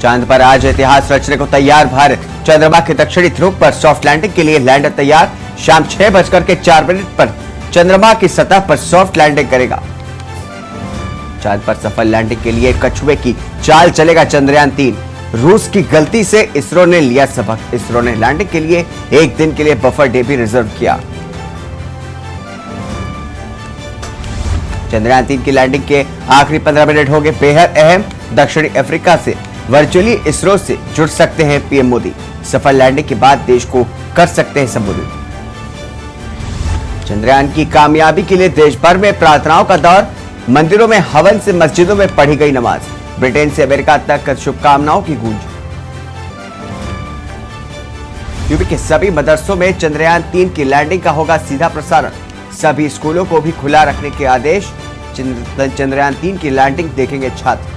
चांद पर आज इतिहास रचने को तैयार भारत। चंद्रमा के दक्षिणी ध्रुव पर सॉफ्ट लैंडिंग के लिए लैंडर तैयार। शाम 6:04 पर चंद्रमा की सतह पर सॉफ्ट लैंडिंग करेगा। चांद पर सफल लैंडिंग के लिए कछुए की चाल चलेगा चंद्रयान-3। रूस की गलती से इसरो ने लिया सबक। इसरो ने लैंडिंग के लिए एक दिन के लिए बफर डे भी रिजर्व किया। चंद्रयान-3 की लैंडिंग के आखिरी 15 मिनट होंगे बेहद अहम। दक्षिणी अफ्रीका से वर्चुअली इसरो से जुड़ सकते हैं पीएम मोदी। सफल लैंडिंग के बाद देश को कर सकते हैं संबोधित। चंद्रयान की कामयाबी के लिए देश भर में प्रार्थनाओं का दौर। मंदिरों में हवन से मस्जिदों में पढ़ी गई नमाज। ब्रिटेन से अमेरिका तक शुभकामनाओं की गूंज। यूपी के सभी मदरसों में चंद्रयान-3 की लैंडिंग का होगा सीधा प्रसारण। सभी स्कूलों को भी खुला रखने के आदेश। चंद्रयान-3 की लैंडिंग देखेंगे छात्र।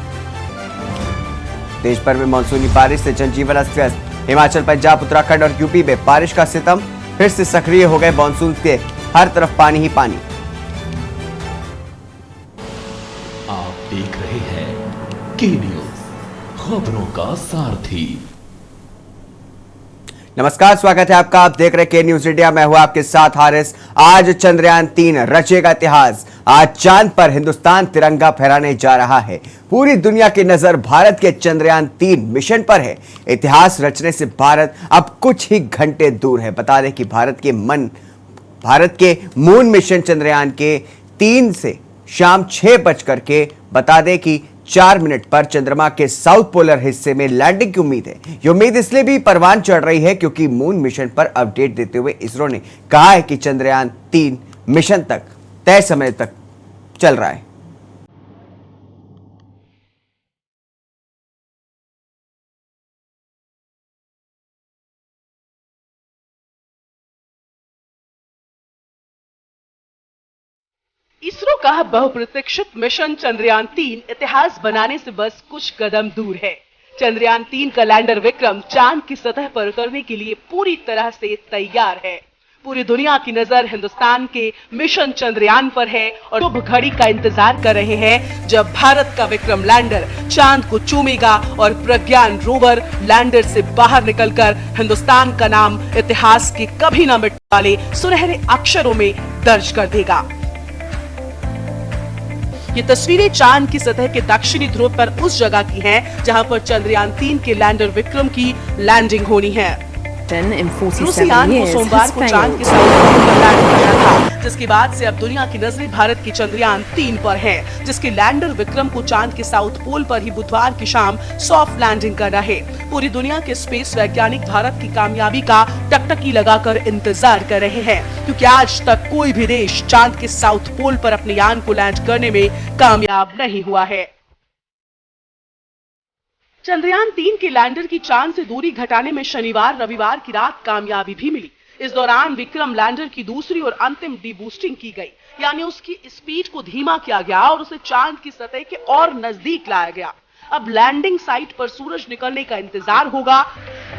देश भर में मानसूनी बारिश से जनजीवन अस्त व्यस्त। हिमाचल, पंजाब, उत्तराखंड और यूपी में बारिश का सितम। फिर से सक्रिय हो गए मानसून के, हर तरफ पानी ही पानी। आप देख रहे हैं के न्यूज, खबरों का सारथी। नमस्कार, स्वागत है आपका। आप देख रहे हैं के न्यूज इंडिया। मैं हूं आपके साथ हारिस। आज चंद्रयान-3 रचेगा इतिहास। आज चांद पर हिंदुस्तान तिरंगा फहराने जा रहा है। पूरी दुनिया की नजर भारत के चंद्रयान-3 मिशन पर है। इतिहास रचने से भारत अब कुछ ही घंटे दूर है। बता दें कि भारत के मून मिशन चंद्रयान के 3 से शाम 6:04 पर चंद्रमा के साउथ पोलर हिस्से में लैंडिंग की उम्मीद है। ये उम्मीद इसलिए भी परवान चढ़ रही है क्योंकि मून मिशन पर अपडेट देते हुए इसरो ने कहा है कि चंद्रयान-3 मिशन तक तय समय तक चल रहा है। इसरो का बहुप्रतीक्षित मिशन चंद्रयान-3 इतिहास बनाने से बस कुछ कदम दूर है। चंद्रयान-3 का लैंडर विक्रम चांद की सतह पर उतरने के लिए पूरी तरह से तैयार है। पूरी दुनिया की नजर हिंदुस्तान के मिशन चंद्रयान पर है और शुभ घड़ी का इंतजार कर रहे हैं जब भारत का विक्रम लैंडर चांद को चूमेगा और प्रज्ञान रोवर लैंडर से बाहर निकलकर हिंदुस्तान का नाम इतिहास के कभी न मिटने वाले सुनहरे अक्षरों में दर्ज कर देगा। ये तस्वीरें चांद की सतह के दक्षिणी ध्रुव पर उस जगह की हैं जहां पर चंद्रयान-3 के लैंडर विक्रम की लैंडिंग होनी है। रूसी यान को सोमवार को चांद के साउथ पोल पर लैंड करना था, जिसके बाद से अब दुनिया की नजरें भारत के चंद्रयान-3 पर हैं, जिसके लैंडर विक्रम को चांद के साउथ पोल पर ही बुधवार की शाम सॉफ्ट लैंडिंग करना है। पूरी दुनिया के स्पेस वैज्ञानिक भारत की कामयाबी का टकटकी लगाकर इंतजार कर रहे हैं, क्योंकि आज तक कोई भी देश चांद के साउथ पोल पर अपने यान को लैंड करने में कामयाब नहीं हुआ है। चंद्रयान-3 के लैंडर की चांद से दूरी घटाने में शनिवार रविवार की रात कामयाबी भी मिली। इस दौरान विक्रम लैंडर की दूसरी और अंतिम डीबूस्टिंग की गई, यानी उसकी स्पीड को धीमा किया गया और उसे चांद की सतह के और नजदीक लाया गया। अब लैंडिंग साइट पर सूरज निकलने का इंतजार होगा।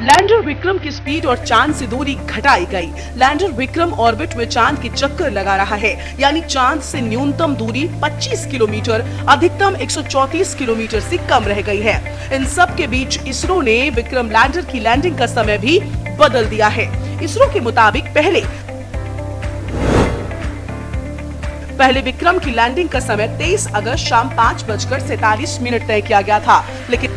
लैंडर विक्रम की स्पीड और चांद से दूरी घटाई गई। लैंडर विक्रम ऑर्बिट में चांद के चक्कर लगा रहा है, यानी चांद से न्यूनतम दूरी 25 किलोमीटर, अधिकतम 134 किलोमीटर से कम रह गई है। इन सब के बीच इसरो ने विक्रम लैंडर की लैंडिंग का समय भी बदल दिया है। इसरो के मुताबिक पहले विक्रम की लैंडिंग का समय 23 अगस्त शाम 5:47 तय किया गया था, लेकिन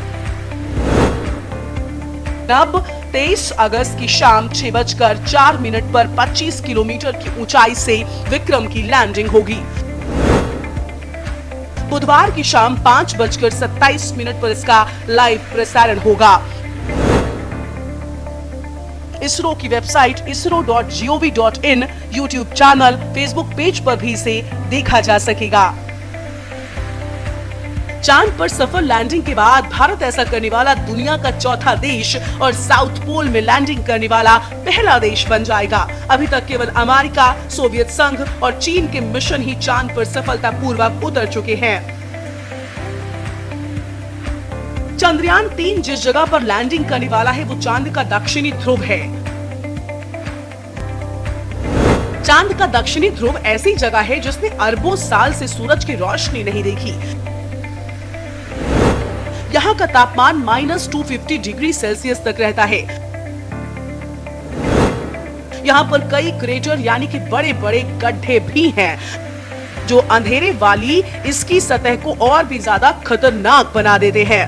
अब 23 अगस्त की शाम 6:04 पर 25 किलोमीटर की ऊंचाई से विक्रम की लैंडिंग होगी। बुधवार की शाम 5:27 पर इसका लाइव प्रसारण होगा। इसरो की website isro.gov.in, YouTube channel, Facebook page पर भी इसे देखा जा सकेगा। चांद पर सफल लैंडिंग के बाद भारत ऐसा करने वाला दुनिया का चौथा देश और साउथ पोल में लैंडिंग करने वाला पहला देश बन जाएगा। अभी तक केवल अमेरिका, सोवियत संघ और चीन के मिशन ही चांद पर सफलतापूर्वक उतर चुके हैं। चंद्रयान-3 जिस जगह पर लैंडिंग करने वाला है वो चांद का दक्षिणी ध्रुव है। चांद का दक्षिणी ध्रुव ऐसी जगह है जिसने अरबों साल से सूरज की रोशनी नहीं देखी। यहाँ का तापमान -250 डिग्री सेल्सियस तक रहता है। यहाँ पर कई क्रेटर यानी कि बड़े बड़े गड्ढे भी हैं, जो अंधेरे वाली इसकी सतह को और भी ज्यादा खतरनाक बना देते हैं।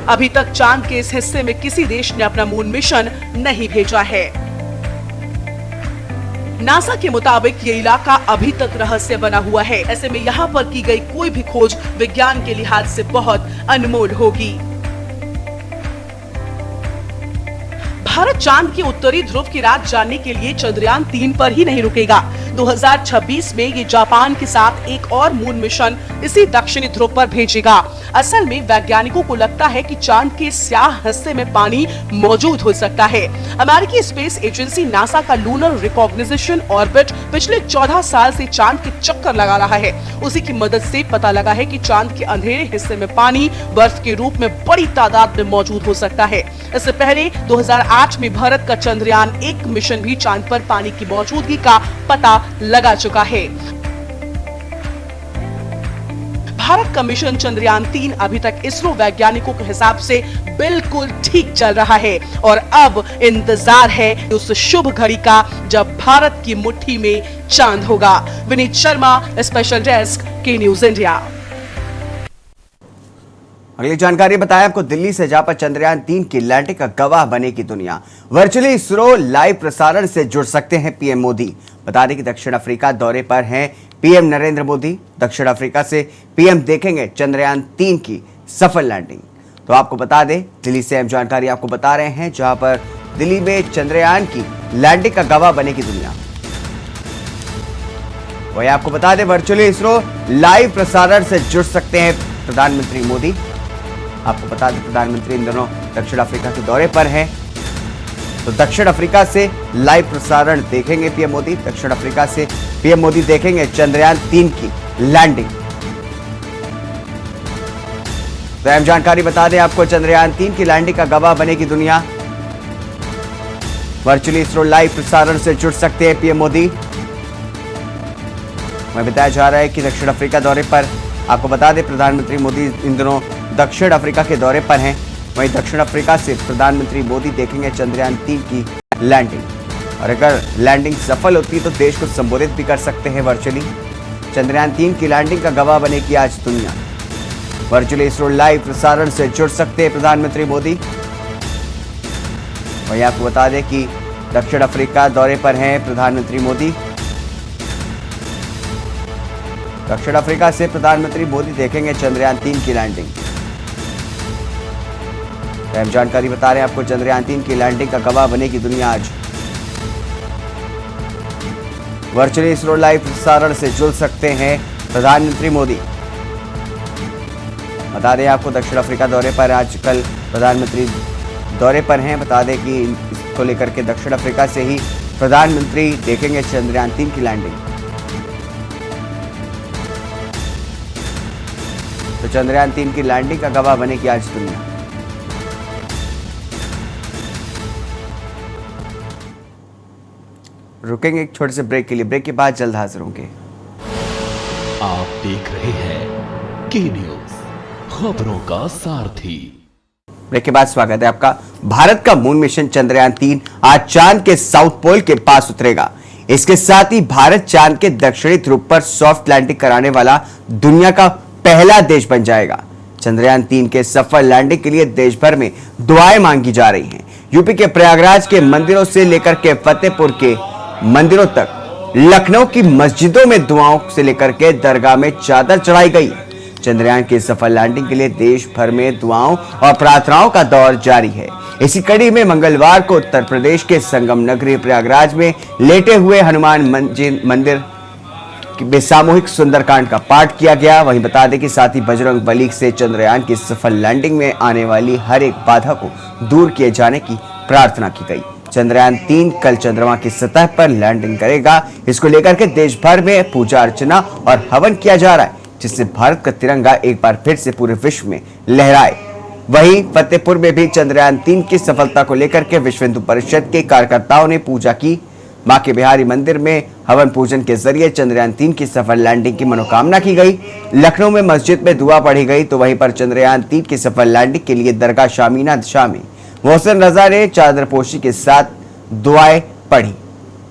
अभी तक चांद के इस हिस्से में किसी देश ने अपना मून मिशन नहीं भेजा है। नासा के मुताबिक ये इलाका अभी तक रहस्य बना हुआ है। ऐसे में यहाँ पर की गई कोई भी खोज विज्ञान के लिहाज से बहुत अनमोल होगी। भारत चांद के उत्तरी ध्रुव की रात जानने के लिए चंद्रयान 3 पर ही नहीं रुकेगा। 2026 में ये जापान के साथ एक और मून मिशन इसी दक्षिणी ध्रुव पर भेजेगा। असल में वैज्ञानिकों को लगता है कि चांद के स्याह हिस्से में पानी मौजूद हो सकता है। अमेरिकी स्पेस एजेंसी नासा का लूनर रिकॉग्निशन ऑर्बिट पिछले 14 साल से चांद के चक्कर लगा रहा है। उसी की मदद से पता लगा है कि चांद के अंधेरे हिस्से में पानी बर्फ के रूप में बड़ी तादाद में मौजूद हो सकता है। इससे पहले 2008 में भारत का चंद्रयान 1 मिशन भी चांद पर पानी की मौजूदगी का पता लगा चुका है। भारत का मिशन चंद्रयान 3 अभी तक इसरो वैज्ञानिकों के हिसाब से बिल्कुल ठीक चल रहा है और अब इंतजार है उस शुभ घड़ी का जब भारत की मुट्ठी में चांद होगा। विनीत शर्मा, स्पेशल डेस्क, के न्यूज इंडिया। अगली जानकारी बताया आपको दिल्ली से जहां पर चंद्रयान 3 की लैंडिंग का गवाह बनेगी दुनिया। वर्चुअली इसरो लाइव प्रसारण से जुड़ सकते हैं पीएम मोदी। बता दें कि दक्षिण अफ्रीका दौरे पर हैं पीएम नरेंद्र मोदी। दक्षिण अफ्रीका से पीएम देखेंगे चंद्रयान 3 की सफल लैंडिंग। तो आपको बता दें, दिल्ली से हम जानकारी आपको बता रहे हैं जहां पर दिल्ली में चंद्रयान की लैंडिंग का गवाह बनेगी दुनिया। वही आपको बता दें, वर्चुअली इसरो लाइव प्रसारण से जुड़ सकते हैं प्रधानमंत्री मोदी। आपको बता दें, प्रधानमंत्री इन दिनों दक्षिण अफ्रीका के दौरे पर हैं, तो दक्षिण अफ्रीका से लाइव प्रसारण देखेंगे पीएम मोदी। दक्षिण अफ्रीका से पीएम मोदी देखेंगे चंद्रयान 3 की लैंडिंग। तो अहम जानकारी बता दें आपको, चंद्रयान 3 की लैंडिंग का गवाह बनेगी दुनिया। वर्चुअली इसरो लाइव प्रसारण से जुड़ सकते हैं पीएम मोदी। वह बताया जा रहा है कि दक्षिण अफ्रीका दौरे पर, आपको बता दें प्रधानमंत्री मोदी इन दिनों दक्षिण अफ्रीका के दौरे पर हैं। वहीं दक्षिण अफ्रीका से प्रधानमंत्री मोदी देखेंगे चंद्रयान 3 की लैंडिंग और अगर लैंडिंग सफल होती है तो देश को संबोधित भी कर सकते हैं वर्चुअली। चंद्रयान 3 की लैंडिंग का गवाह बनेगी आज दुनिया। वर्चुअली इसरो लाइव प्रसारण से जुड़ सकते हैं प्रधानमंत्री मोदी। वहीं आपको बता दें कि दक्षिण अफ्रीका दौरे पर हैं प्रधानमंत्री मोदी। दक्षिण अफ्रीका से प्रधानमंत्री मोदी देखेंगे चंद्रयान 3 की लैंडिंग। अहम जानकारी बता रहे हैं आपको, चंद्रयान 3 की लैंडिंग का गवाह बनेगी दुनिया आज। वर्चुअली इसरो लाइव प्रसारण से जुड़ सकते हैं प्रधानमंत्री मोदी। बता दें आपको, दक्षिण अफ्रीका दौरे पर आजकल प्रधानमंत्री दौरे पर हैं। बता दें कि इसको लेकर के दक्षिण अफ्रीका से ही प्रधानमंत्री देखेंगे चंद्रयान 3 की लैंडिंग। तो चंद्रयान 3 की लैंडिंग का गवाह बनेगी आज दुनिया। रुकेंगे एक छोटे से ब्रेक के लिए। ब्रेक के बाद जल्द हाजिर होंगे। आप देख रहे हैं के न्यूज, खबरों का सारथी। ब्रेक के बाद स्वागत है आपका। भारत का मून मिशन चंद्रयान 3 आज चांद के साउथ पोल के पास उतरेगा। इसके साथ ही भारत चांद के दक्षिणी ध्रुव पर सॉफ्ट लैंडिंग कराने वाला दुनिया का पहला देश बन जाएगा। चंद्रयान 3 के सफल लैंडिंग के लिए देश भर में दुआएं मांगी जा रही हैं। यूपी के प्रयागराज के मंदिरों से लेकर के फतेहपुर के मंदिरों तक, लखनऊ की मस्जिदों में दुआओं से लेकर के दरगाह में चादर चढ़ाई गई। चंद्रयान की सफल लैंडिंग के लिए देश भर में दुआओं और प्रार्थनाओं का दौर जारी है। इसी कड़ी में मंगलवार को उत्तर प्रदेश के संगम नगरी प्रयागराज में लेटे हुए हनुमान मंदिर में सामूहिक सुंदरकांड का पाठ किया गया। वहीं बता दें कि साथ ही बजरंग बली से चंद्रयान की सफल लैंडिंग में आने वाली हर एक बाधा को दूर किए जाने की प्रार्थना की गई। चंद्रयान 3 कल चंद्रमा की सतह पर लैंडिंग करेगा। इसको लेकर के देश भर में पूजा अर्चना और हवन किया जा रहा है, जिससे भारत का तिरंगा एक बार फिर से पूरे विश्व में लहराए। वहीं फतेहपुर में भी चंद्रयान 3 की सफलता को लेकर के विश्व हिंदू परिषद के कार्यकर्ताओं ने पूजा की। बांके बिहारी मंदिर में हवन पूजन के जरिए चंद्रयान 3 की सफल लैंडिंग की मनोकामना की गई। लखनऊ में मस्जिद में दुआ पढ़ी गई, तो वहीं पर चंद्रयान 3 की सफल लैंडिंग के लिए दरगाह शामीना शामी मोहसिन रजा ने चादरपोशी के साथ दुआएं पढ़ी।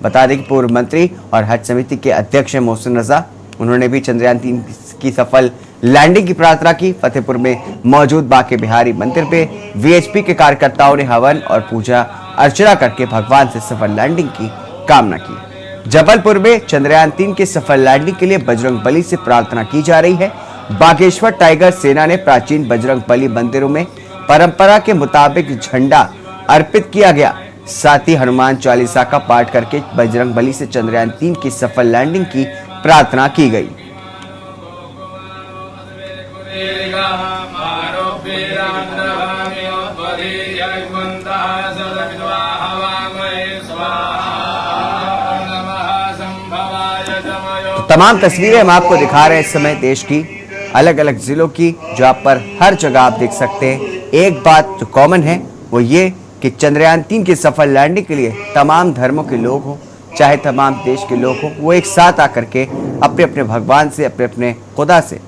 बता दें कि पूर्व मंत्री और हज समिति के अध्यक्ष हैं मोहसिन रजा, उन्होंने भी चंद्रयान 3 की सफल लैंडिंग की प्रार्थना की। फतेहपुर में मौजूद बांके बिहारी मंदिर पे वीएचपी के कार्यकर्ताओं ने हवन और पूजा अर्चना करके भगवान से सफल लैंडिंग की कामना की। जबलपुर में चंद्रयान 3 की सफल लैंडिंग के लिए बजरंग बली से प्रार्थना की जा रही है। बागेश्वर टाइगर सेना ने प्राचीन बजरंग बली मंदिरों में परंपरा के मुताबिक झंडा अर्पित किया गया। साथ ही हनुमान चालीसा का पाठ करके बजरंग बली से चंद्रयान 3 की सफल लैंडिंग की प्रार्थना की गई। तमाम तस्वीरें हम आपको दिखा रहे हैं इस समय देश की अलग अलग जिलों की, जहां पर हर जगह आप देख सकते हैं। एक बात जो कॉमन है वो ये कि चंद्रयान 3 की सफल लैंडिंग के लिए तमाम धर्मों के लोग हों, चाहे तमाम देश के लोग हों, वो एक साथ आकर के अपने अपने भगवान से, अपने अपने खुदा से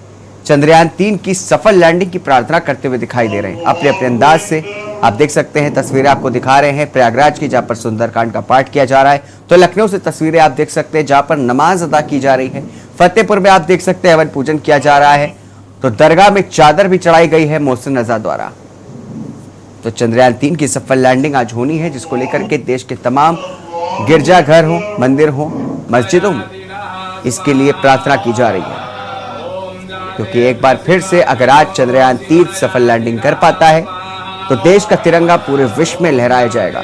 चंद्रयान 3 की सफल लैंडिंग की प्रार्थना करते हुए दिखाई दे रहे हैं अपने अपने अंदाज से। आप देख सकते हैं तस्वीरें आपको दिखा रहे हैं प्रयागराज की, जहां पर सुंदरकांड का पाठ किया जा रहा है। तो लखनऊ से तस्वीरें आप देख सकते हैं जहां पर नमाज अदा की जा रही है। फतेहपुर में आप देख सकते हैं हवन पूजन किया जा रहा है। तो दरगाह में चादर भी चढ़ाई गई है मोहसिन रजा द्वारा। तो चंद्रयान 3 की सफल लैंडिंग आज होनी है, जिसको लेकर के देश के तमाम गिरजाघर हो, मंदिर हो, मस्जिदों में इसके लिए प्रार्थना की जा रही है। क्योंकि एक बार फिर से अगर आज चंद्रयान 3 सफल लैंडिंग कर पाता है तो देश का तिरंगा पूरे विश्व में लहराया जाएगा।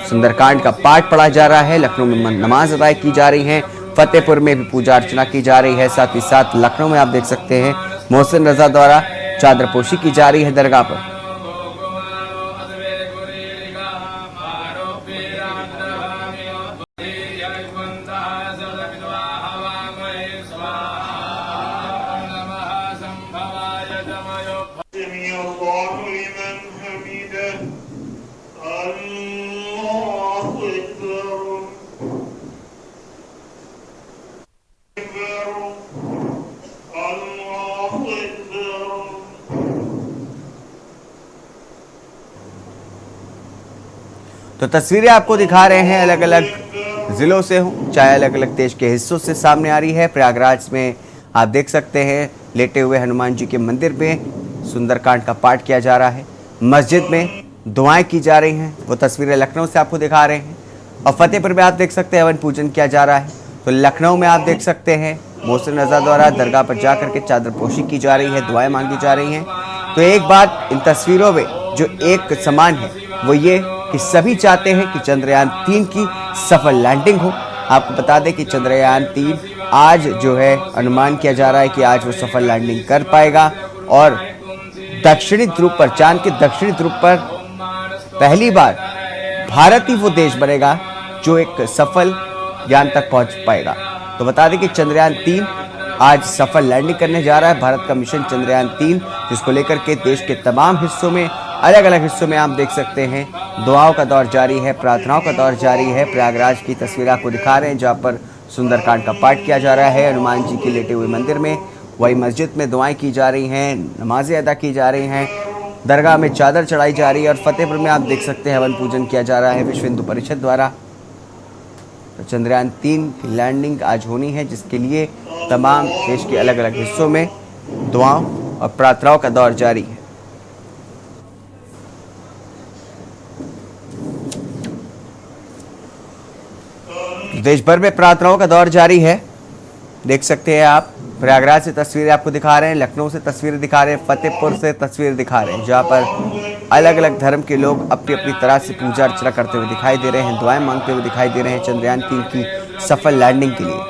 सुंदरकांड का पाठ पढ़ा जा रहा है, लखनऊ में नमाज अदा की जा रही है, फतेहपुर में भी पूजा अर्चना की जा रही है। साथ ही साथ लखनऊ में आप देख सकते हैं मोहसिन रजा द्वारा चादरपोशी की जा रही है दरगाह पर। तो तस्वीरें आपको दिखा रहे हैं अलग अलग जिलों से हो, चाहे अलग अलग देश के हिस्सों से सामने आ रही है। प्रयागराज में आप देख सकते हैं लेटे हुए हनुमान जी के मंदिर में सुंदरकांड का पाठ किया जा रहा है, मस्जिद में दुआएं की जा रही हैं, वो तस्वीरें लखनऊ से आपको दिखा रहे हैं। और फतेहपुर में आप देख सकते हैं हवन पूजन किया जा रहा है। तो लखनऊ में आप देख सकते हैं मोहसिन रजा द्वारा दरगाह पर जा करके चादरपोशी की जा रही है, दुआएं मांगी जा रही हैं। तो एक बात इन तस्वीरों में जो एक समान है वो ये कि सभी चाहते हैं कि चंद्रयान 3 की सफल लैंडिंग हो। आपको बता दें कि चंद्रयान 3 आज जो है अनुमान किया जा रहा है कि आज वो सफल लैंडिंग कर पाएगा और दक्षिणी ध्रुव पर, चांद के दक्षिणी ध्रुव पर पहली बार भारत ही वो देश बनेगा जो एक सफल यान तक पहुंच पाएगा। तो बता दें कि चंद्रयान 3 आज सफल लैंडिंग करने जा रहा है। भारत का मिशन चंद्रयान 3, जिसको लेकर के देश के तमाम हिस्सों में, अलग अलग हिस्सों में आप देख सकते हैं दुआओं का दौर जारी है, प्रार्थनाओं का दौर जारी है। प्रयागराज की तस्वीर आपको दिखा रहे हैं जहाँ पर सुंदरकांड का पाठ किया जा रहा है हनुमान जी के लेटे हुए मंदिर में। वही मस्जिद में दुआएं की जा रही हैं, नमाजें अदा की जा रही हैं, दरगाह में चादर चढ़ाई जा रही है। और फतेहपुर में आप देख सकते हैं हवन पूजन किया जा रहा है विश्व हिंदू परिषद द्वारा। तो चंद्रयान 3 की लैंडिंग आज होनी है, जिसके लिए तमाम देश के अलग अलग हिस्सों में दुआओं और प्रार्थनाओं का दौर जारी है। देश भर में प्रार्थनाओं का दौर जारी है, देख सकते हैं आप। प्रयागराज से तस्वीरें आपको दिखा रहे हैं, लखनऊ से तस्वीरें दिखा रहे हैं, फतेहपुर से तस्वीरें दिखा रहे हैं, जहाँ पर अलग अलग धर्म के लोग अपनी अपनी तरह से पूजा अर्चना करते हुए दिखाई दे रहे हैं, दुआएं मांगते हुए दिखाई दे रहे हैं चंद्रयान 3 की सफल लैंडिंग के लिए।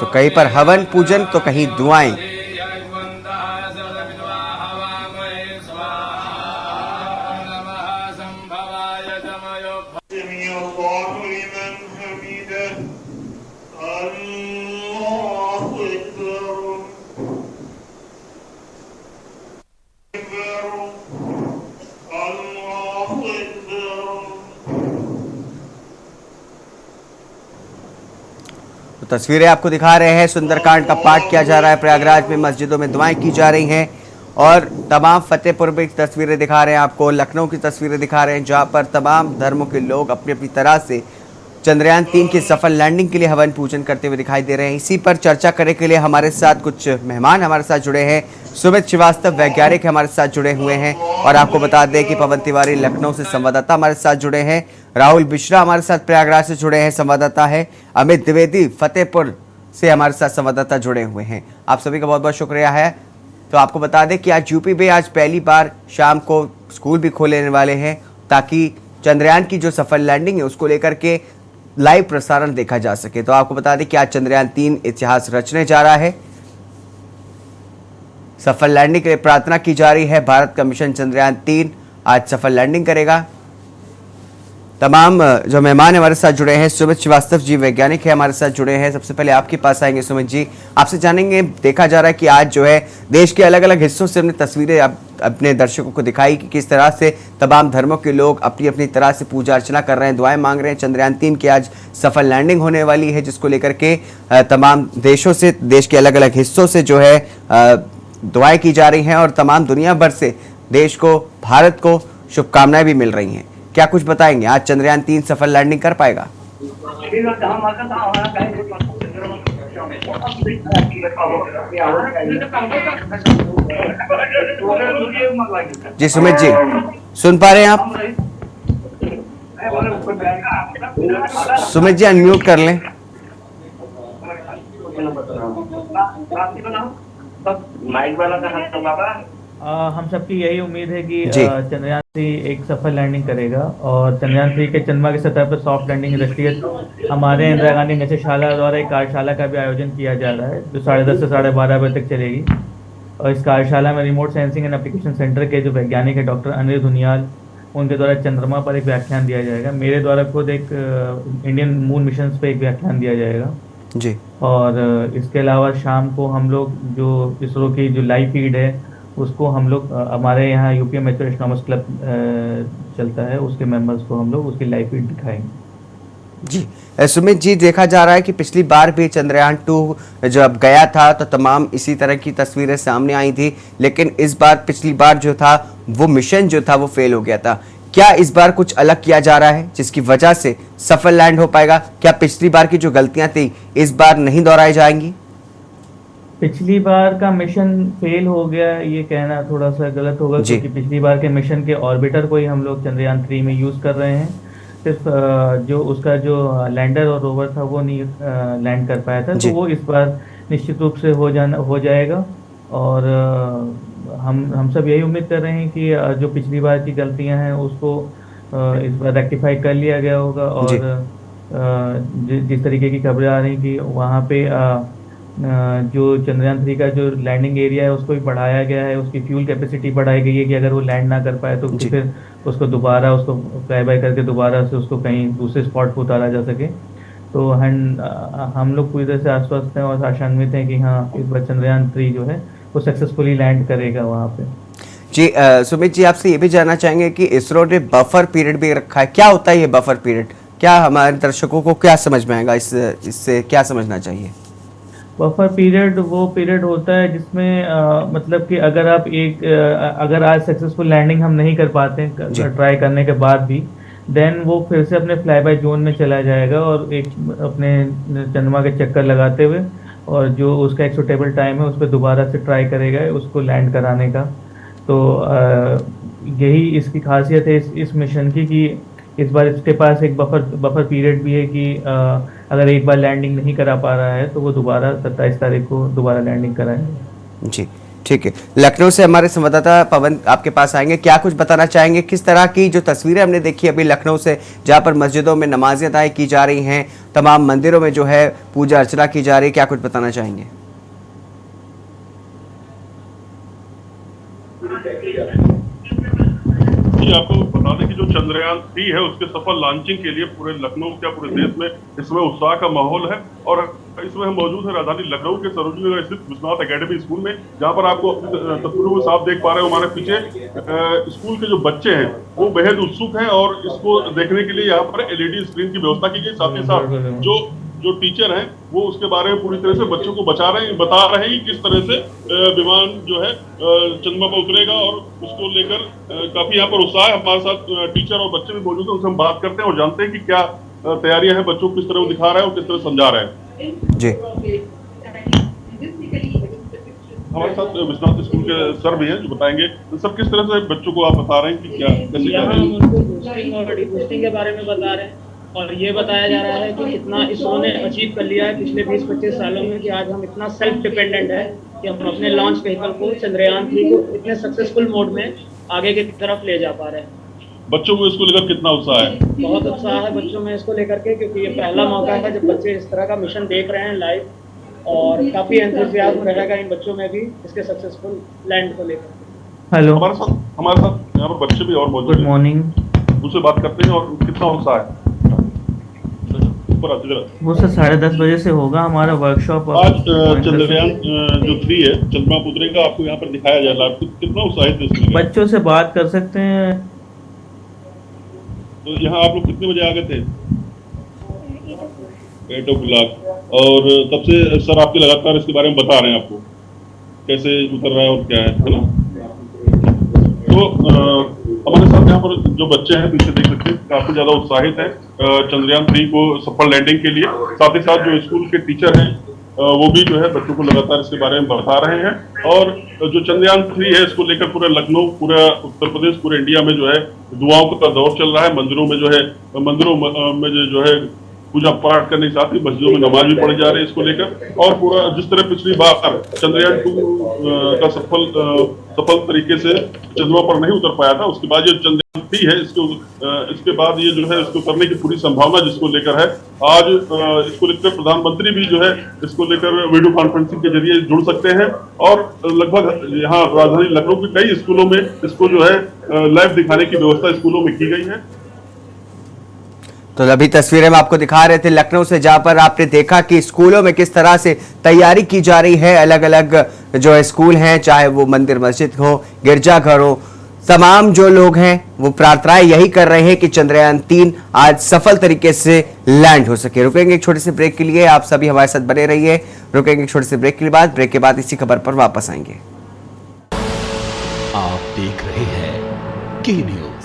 तो कहीं पर हवन पूजन तो कहीं दुआएं। तो तस्वीरें आपको दिखा रहे हैं, सुंदरकांड का पाठ किया जा रहा है प्रयागराज में, मस्जिदों में दुआएं की जा रही हैं और तमाम फतेहपुर में तस्वीरें दिखा रहे हैं आपको, लखनऊ की तस्वीरें दिखा रहे हैं जहां पर तमाम धर्मों के लोग अपनी अपनी तरह से चंद्रयान 3 की सफल लैंडिंग के लिए हवन पूजन करते हुए दिखाई दे रहे हैं। इसी पर चर्चा करने के लिए हमारे साथ कुछ मेहमान हमारे साथ जुड़े हैं। सुमित श्रीवास्तव वैज्ञानिक हमारे साथ जुड़े हुए हैं और आपको बता दें कि पवन तिवारी लखनऊ से संवाददाता हमारे साथ जुड़े हैं, राहुल मिश्रा हमारे साथ प्रयागराज से जुड़े हैं, संवाददाता है, अमित द्विवेदी फतेहपुर से हमारे साथ संवाददाता जुड़े हुए हैं। आप सभी का बहुत बहुत शुक्रिया है। तो आपको बता दें कि आज यूपी में आज पहली बार शाम को स्कूल भी खोलने वाले हैं ताकि चंद्रयान की जो सफल लैंडिंग है उसको लेकर के लाइव प्रसारण देखा जा सके। तो आपको बता दें कि आज चंद्रयान 3 इतिहास रचने जा रहा है। सफल लैंडिंग के लिए प्रार्थना की जा रही है। भारत का मिशन चंद्रयान 3 आज सफल लैंडिंग करेगा। तमाम जो मेहमान हमारे साथ जुड़े हैं, सुमित श्रीवास्तव जी वैज्ञानिक है हमारे साथ जुड़े हैं। सबसे पहले आपके पास आएंगे सुमित जी, आपसे जानेंगे, देखा जा रहा है कि आज जो है देश के अलग अलग हिस्सों से हमने तस्वीरें अपने दर्शकों को दिखाई कि किस तरह से तमाम धर्मों के लोग अपनी अपनी तरह से पूजा अर्चना कर रहे हैं, दुआएं मांग रहे हैं। चंद्रयान 3 की आज सफल लैंडिंग होने वाली है जिसको लेकर के तमाम देशों से, देश के अलग अलग हिस्सों से जो है दुआएं की जा रही हैं और तमाम दुनिया भर से देश को, भारत को शुभकामनाएं भी मिल रही हैं। क्या कुछ बताएंगे, आज चंद्रयान 3 सफल लैंडिंग कर पाएगा? जी सुमित जी, सुन पा रहे हैं आप? सुमित जी अनम्यूट कर लें। हम सबकी यही उम्मीद है कि चंद्रयान 3 एक सफल लैंडिंग करेगा और चंद्रयान 3 के चंद्रमा की सतह पर सॉफ्ट लैंडिंग दृष्टिगत हमारे इंदिरा गांधी निश्चयशाला द्वारा एक कार्यशाला का भी आयोजन किया जा रहा है जो 10:30 से 12:30 बजे तक चलेगी। और इस कार्यशाला में remote sensing and application centre के जो वैज्ञानिक है डॉक्टर अनिल दुनियाल, उनके द्वारा चंद्रमा पर एक व्याख्यान दिया जाएगा। मेरे द्वारा खुद एक इंडियन मून मिशन पे एक व्याख्यान दिया जाएगा जी। और इसके अलावा शाम को हम लोग जो इसरो की जो लाइव फीड है उसको हम लोग हमारे यहाँ यूपी मेट्रो एस्ट्रोनॉमर्स क्लब चलता है, उसके मेंबर्स को हम लोग उसकी लाइव फीड दिखाएंगे। जी सुमित जी, देखा जा रहा है कि पिछली बार भी चंद्रयान 2 जब गया था तो तमाम इसी तरह की तस्वीरें सामने आई थी, लेकिन इस बार, पिछली बार जो था वो मिशन जो था वो फेल हो गया था। क्या इस बार कुछ अलग किया जा रहा है जिसकी वजह से सफल लैंड हो पाएगा? क्या पिछली बार की जो गलतियां थी इस बार नहीं दोहराई जाएंगी? पिछली बार का मिशन फेल हो गया ये कहना थोड़ा सा गलत होगा क्योंकि पिछली बार के मिशन के ऑर्बिटर को ही हम लोग चंद्रयान 3 में यूज कर रहे हैं। सिर्फ जो उसका जो लैंडर और रोवर था वो नहीं लैंड कर पाया था, तो वो इस बार निश्चित रूप से हो जाएगा। और हम सब यही उम्मीद कर रहे हैं कि जो पिछली बार की गलतियां हैं उसको इस बार रेक्टिफाई कर लिया गया होगा। और जिस तरीके की खबरें आ रही कि वहाँ पे जो चंद्रयान 3 का जो लैंडिंग एरिया है उसको भी बढ़ाया गया है, उसकी फ्यूल कैपेसिटी बढ़ाई गई है कि अगर वो लैंड ना कर पाए तो फिर उसको दोबारा उसको फ्लाई बाय करके दोबारा से उसको कहीं दूसरे स्पॉट पर उतारा जा सके। तो हम लोग पूरी तरह से आश्वस्त हैं और आशान्वित हैं कि हाँ, इस बार चंद्रयान 3 जो है वो सक्सेसफुली लैंड करेगा वहाँ पे। जी सुमित जी, आपसे ये भी जानना चाहेंगे कि इसरो ने बफर पीरियड भी रखा है, क्या होता है ये बफर पीरियड? क्या हमारे दर्शकों को क्या समझ में आएगा, इससे क्या समझना चाहिए? बफर पीरियड वो पीरियड होता है जिसमें मतलब कि अगर आप अगर आज सक्सेसफुल लैंडिंग हम नहीं कर पाते ट्राई करने के बाद भी, देन वो फिर से अपने फ्लाई बाय जोन में चला जाएगा और एक अपने चंद्रमा के चक्कर लगाते हुए और जो उसका एक सुटेबल टाइम है उस पर दोबारा से ट्राई करेगा उसको लैंड कराने का। तो यही इसकी खासियत है इस मिशन की कि इस बार इसके पास एक बफर पीरियड भी है कि अगर एक बार लैंडिंग नहीं करा पा रहा है तो वो दोबारा 27 तारीख को दोबारा लैंडिंग कराएंगे। जी ठीक है, लखनऊ से हमारे संवाददाता पवन आपके पास आएंगे, क्या कुछ बताना चाहेंगे? किस तरह की जो तस्वीरें हमने देखी अभी लखनऊ से, जहाँ पर मस्जिदों में नमाजें अदा की जा रही हैं, तमाम मंदिरों में जो है पूजा अर्चना की जा रही है, क्या कुछ बताना चाहेंगे? आपको बता दें कि जो चंद्रयान 3 है उसके सफल लॉन्चिंग के लिए पूरे लखनऊ क्या पूरे देश में इसमें उत्साह का माहौल है। और इसमें हम मौजूद है राजधानी लखनऊ के सरोजनी नगर स्थित विश्वनाथ एकेडमी स्कूल में, जहां पर आपको तस्वीरों में साफ देख पा रहे हो हमारे पीछे स्कूल के जो बच्चे हैं वो बेहद उत्सुक हैं और इसको देखने के लिए यहाँ पर LED स्क्रीन की व्यवस्था की गई। साथ ही साथ जो जो टीचर हैं वो उसके बारे में पूरी तरह से बच्चों को बता रहे हैं कि किस तरह से विमान जो है चंद्रमा पर उतरेगा, और उसको लेकर काफी यहाँ पर उत्साह है। हमारे साथ टीचर और बच्चे भी मौजूद हैं, उनसे हम बात करते हैं और जानते हैं कि क्या तैयारियां हैं, बच्चों को किस तरह वो दिखा रहे हैं और किस तरह समझा रहे हैं। जी, हमारे साथ विश्वनाथ स्कूल के सर भी हैं जो बताएंगे। सर, किस तरह से बच्चों को आप बता रहे हैं कि क्या कैसे यहाँ हम उनको बूस्टिंग और डिबूस्टिंग के बारे में बता रहे हैं, और ये बताया जा रहा है कि कितना इसरो ने अचीव कर लिया है पिछले 20-25 सालों में, कि आज हम इतना सेल्फ डिपेंडेंट है कि हम अपने लॉन्च व्हीकल को चंद्रयान 3 को इतने सक्सेसफुल मोड में आगे की तरफ ले जा पा रहे हैं। बच्चों को इसको लेकर कितना उत्साह है? बहुत उत्साह है बच्चों में इसको लेकर के, क्योंकि ये पहला मौका है जब बच्चे इस तरह का मिशन देख रहे हैं लाइव, और काफी एंथुसियाज्म रहेगा इन बच्चों में भी इसके सक्सेसफुल लैंड को लेकर। हेलो, हमारे साथ यहाँ पर बच्चे भी और मौजूद गुड मॉर्निंग। उनसे बात करते हैं और कितना उत्साह है। वो सर 10:30 बजे से होगा हमारा वर्कशॉप। आज चंद्रयान जो 3 है चंद्रमा पर उतरेगा, आपको यहाँ पर दिखाया जा रहा है, कितना उत्साहित है इसमें? बच्चों से बात कर सकते हैं। तो यहाँ आप लोग कितने बजे आ गए थे? 8 o'clock। और तब से सर आपके लगातार इसके बारे में बता रहे हैं आपको कैसे उतर रहा है और क्या है ना। तो हमारे साथ यहाँ पर जो बच्चे हैं पीछे देख सकते हैं, काफी ज्यादा उत्साहित हैं चंद्रयान 3 को सफल लैंडिंग के लिए। साथ ही साथ जो स्कूल के टीचर हैं वो भी जो है बच्चों को लगातार इसके बारे में बता रहे हैं। और जो चंद्रयान 3 है इसको लेकर पूरा लखनऊ, पूरा उत्तर प्रदेश, पूरे इंडिया में जो है दुआओं का दौर चल रहा है। मंदिरों में जो है पूजा पाठ करने के साथ ही मस्जिदों में नमाज भी पढ़ी जा रही है इसको लेकर। और पूरा जिस तरह पिछली बार चंद्रयान 2 का सफल तरीके से चंद्रमा पर नहीं उतर पाया था, उसके बाद ये चंद्रयान 3 है, इसके बाद ये जो है इसको करने की पूरी संभावना जिसको लेकर है। आज इसको लेकर प्रधानमंत्री भी जो है इसको लेकर वीडियो कॉन्फ्रेंसिंग के जरिए जुड़ सकते हैं, और लगभग यहाँ राजधानी लखनऊ के कई स्कूलों में इसको जो है लाइव दिखाने की व्यवस्था स्कूलों में की गई है। तो अभी तस्वीरें हम आपको दिखा रहे थे लखनऊ से, जहां पर आपने देखा कि स्कूलों में किस तरह से तैयारी की जा रही है। अलग अलग जो स्कूल हैं, चाहे वो मंदिर मस्जिद हो, गिरजाघर हो, तमाम जो लोग हैं वो प्रार्थनाएं यही कर रहे हैं कि चंद्रयान 3 आज सफल तरीके से लैंड हो सके। रुकेंगे एक छोटे से ब्रेक के लिए, आप सभी हमारे साथ बने रहिए। रुकेंगे एक छोटे से ब्रेक के बाद इसी खबर पर वापस आएंगे। आप देख रहे हैं के न्यूज,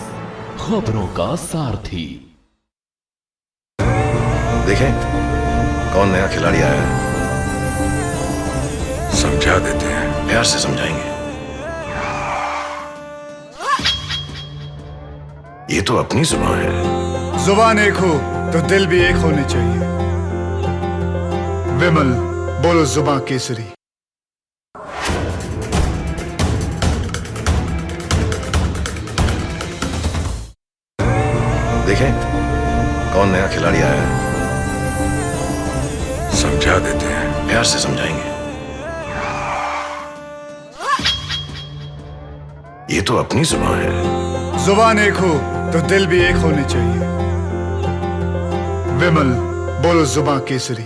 खबरों का सारथी। देखें कौन नया खिलाड़ी आया है, समझा देते हैं, प्यार से समझाएंगे। ये तो अपनी जुबान है। जुबान एक हो तो दिल भी एक होने चाहिए। विमल, बोलो जुबान केसरी। देखें कौन नया खिलाड़ी आया है, समझा देते हैं, प्यार से समझाएंगे। ये तो अपनी जुबान है। जुबान एक हो तो दिल भी एक होने चाहिए। विमल, बोलो जुबान केसरी।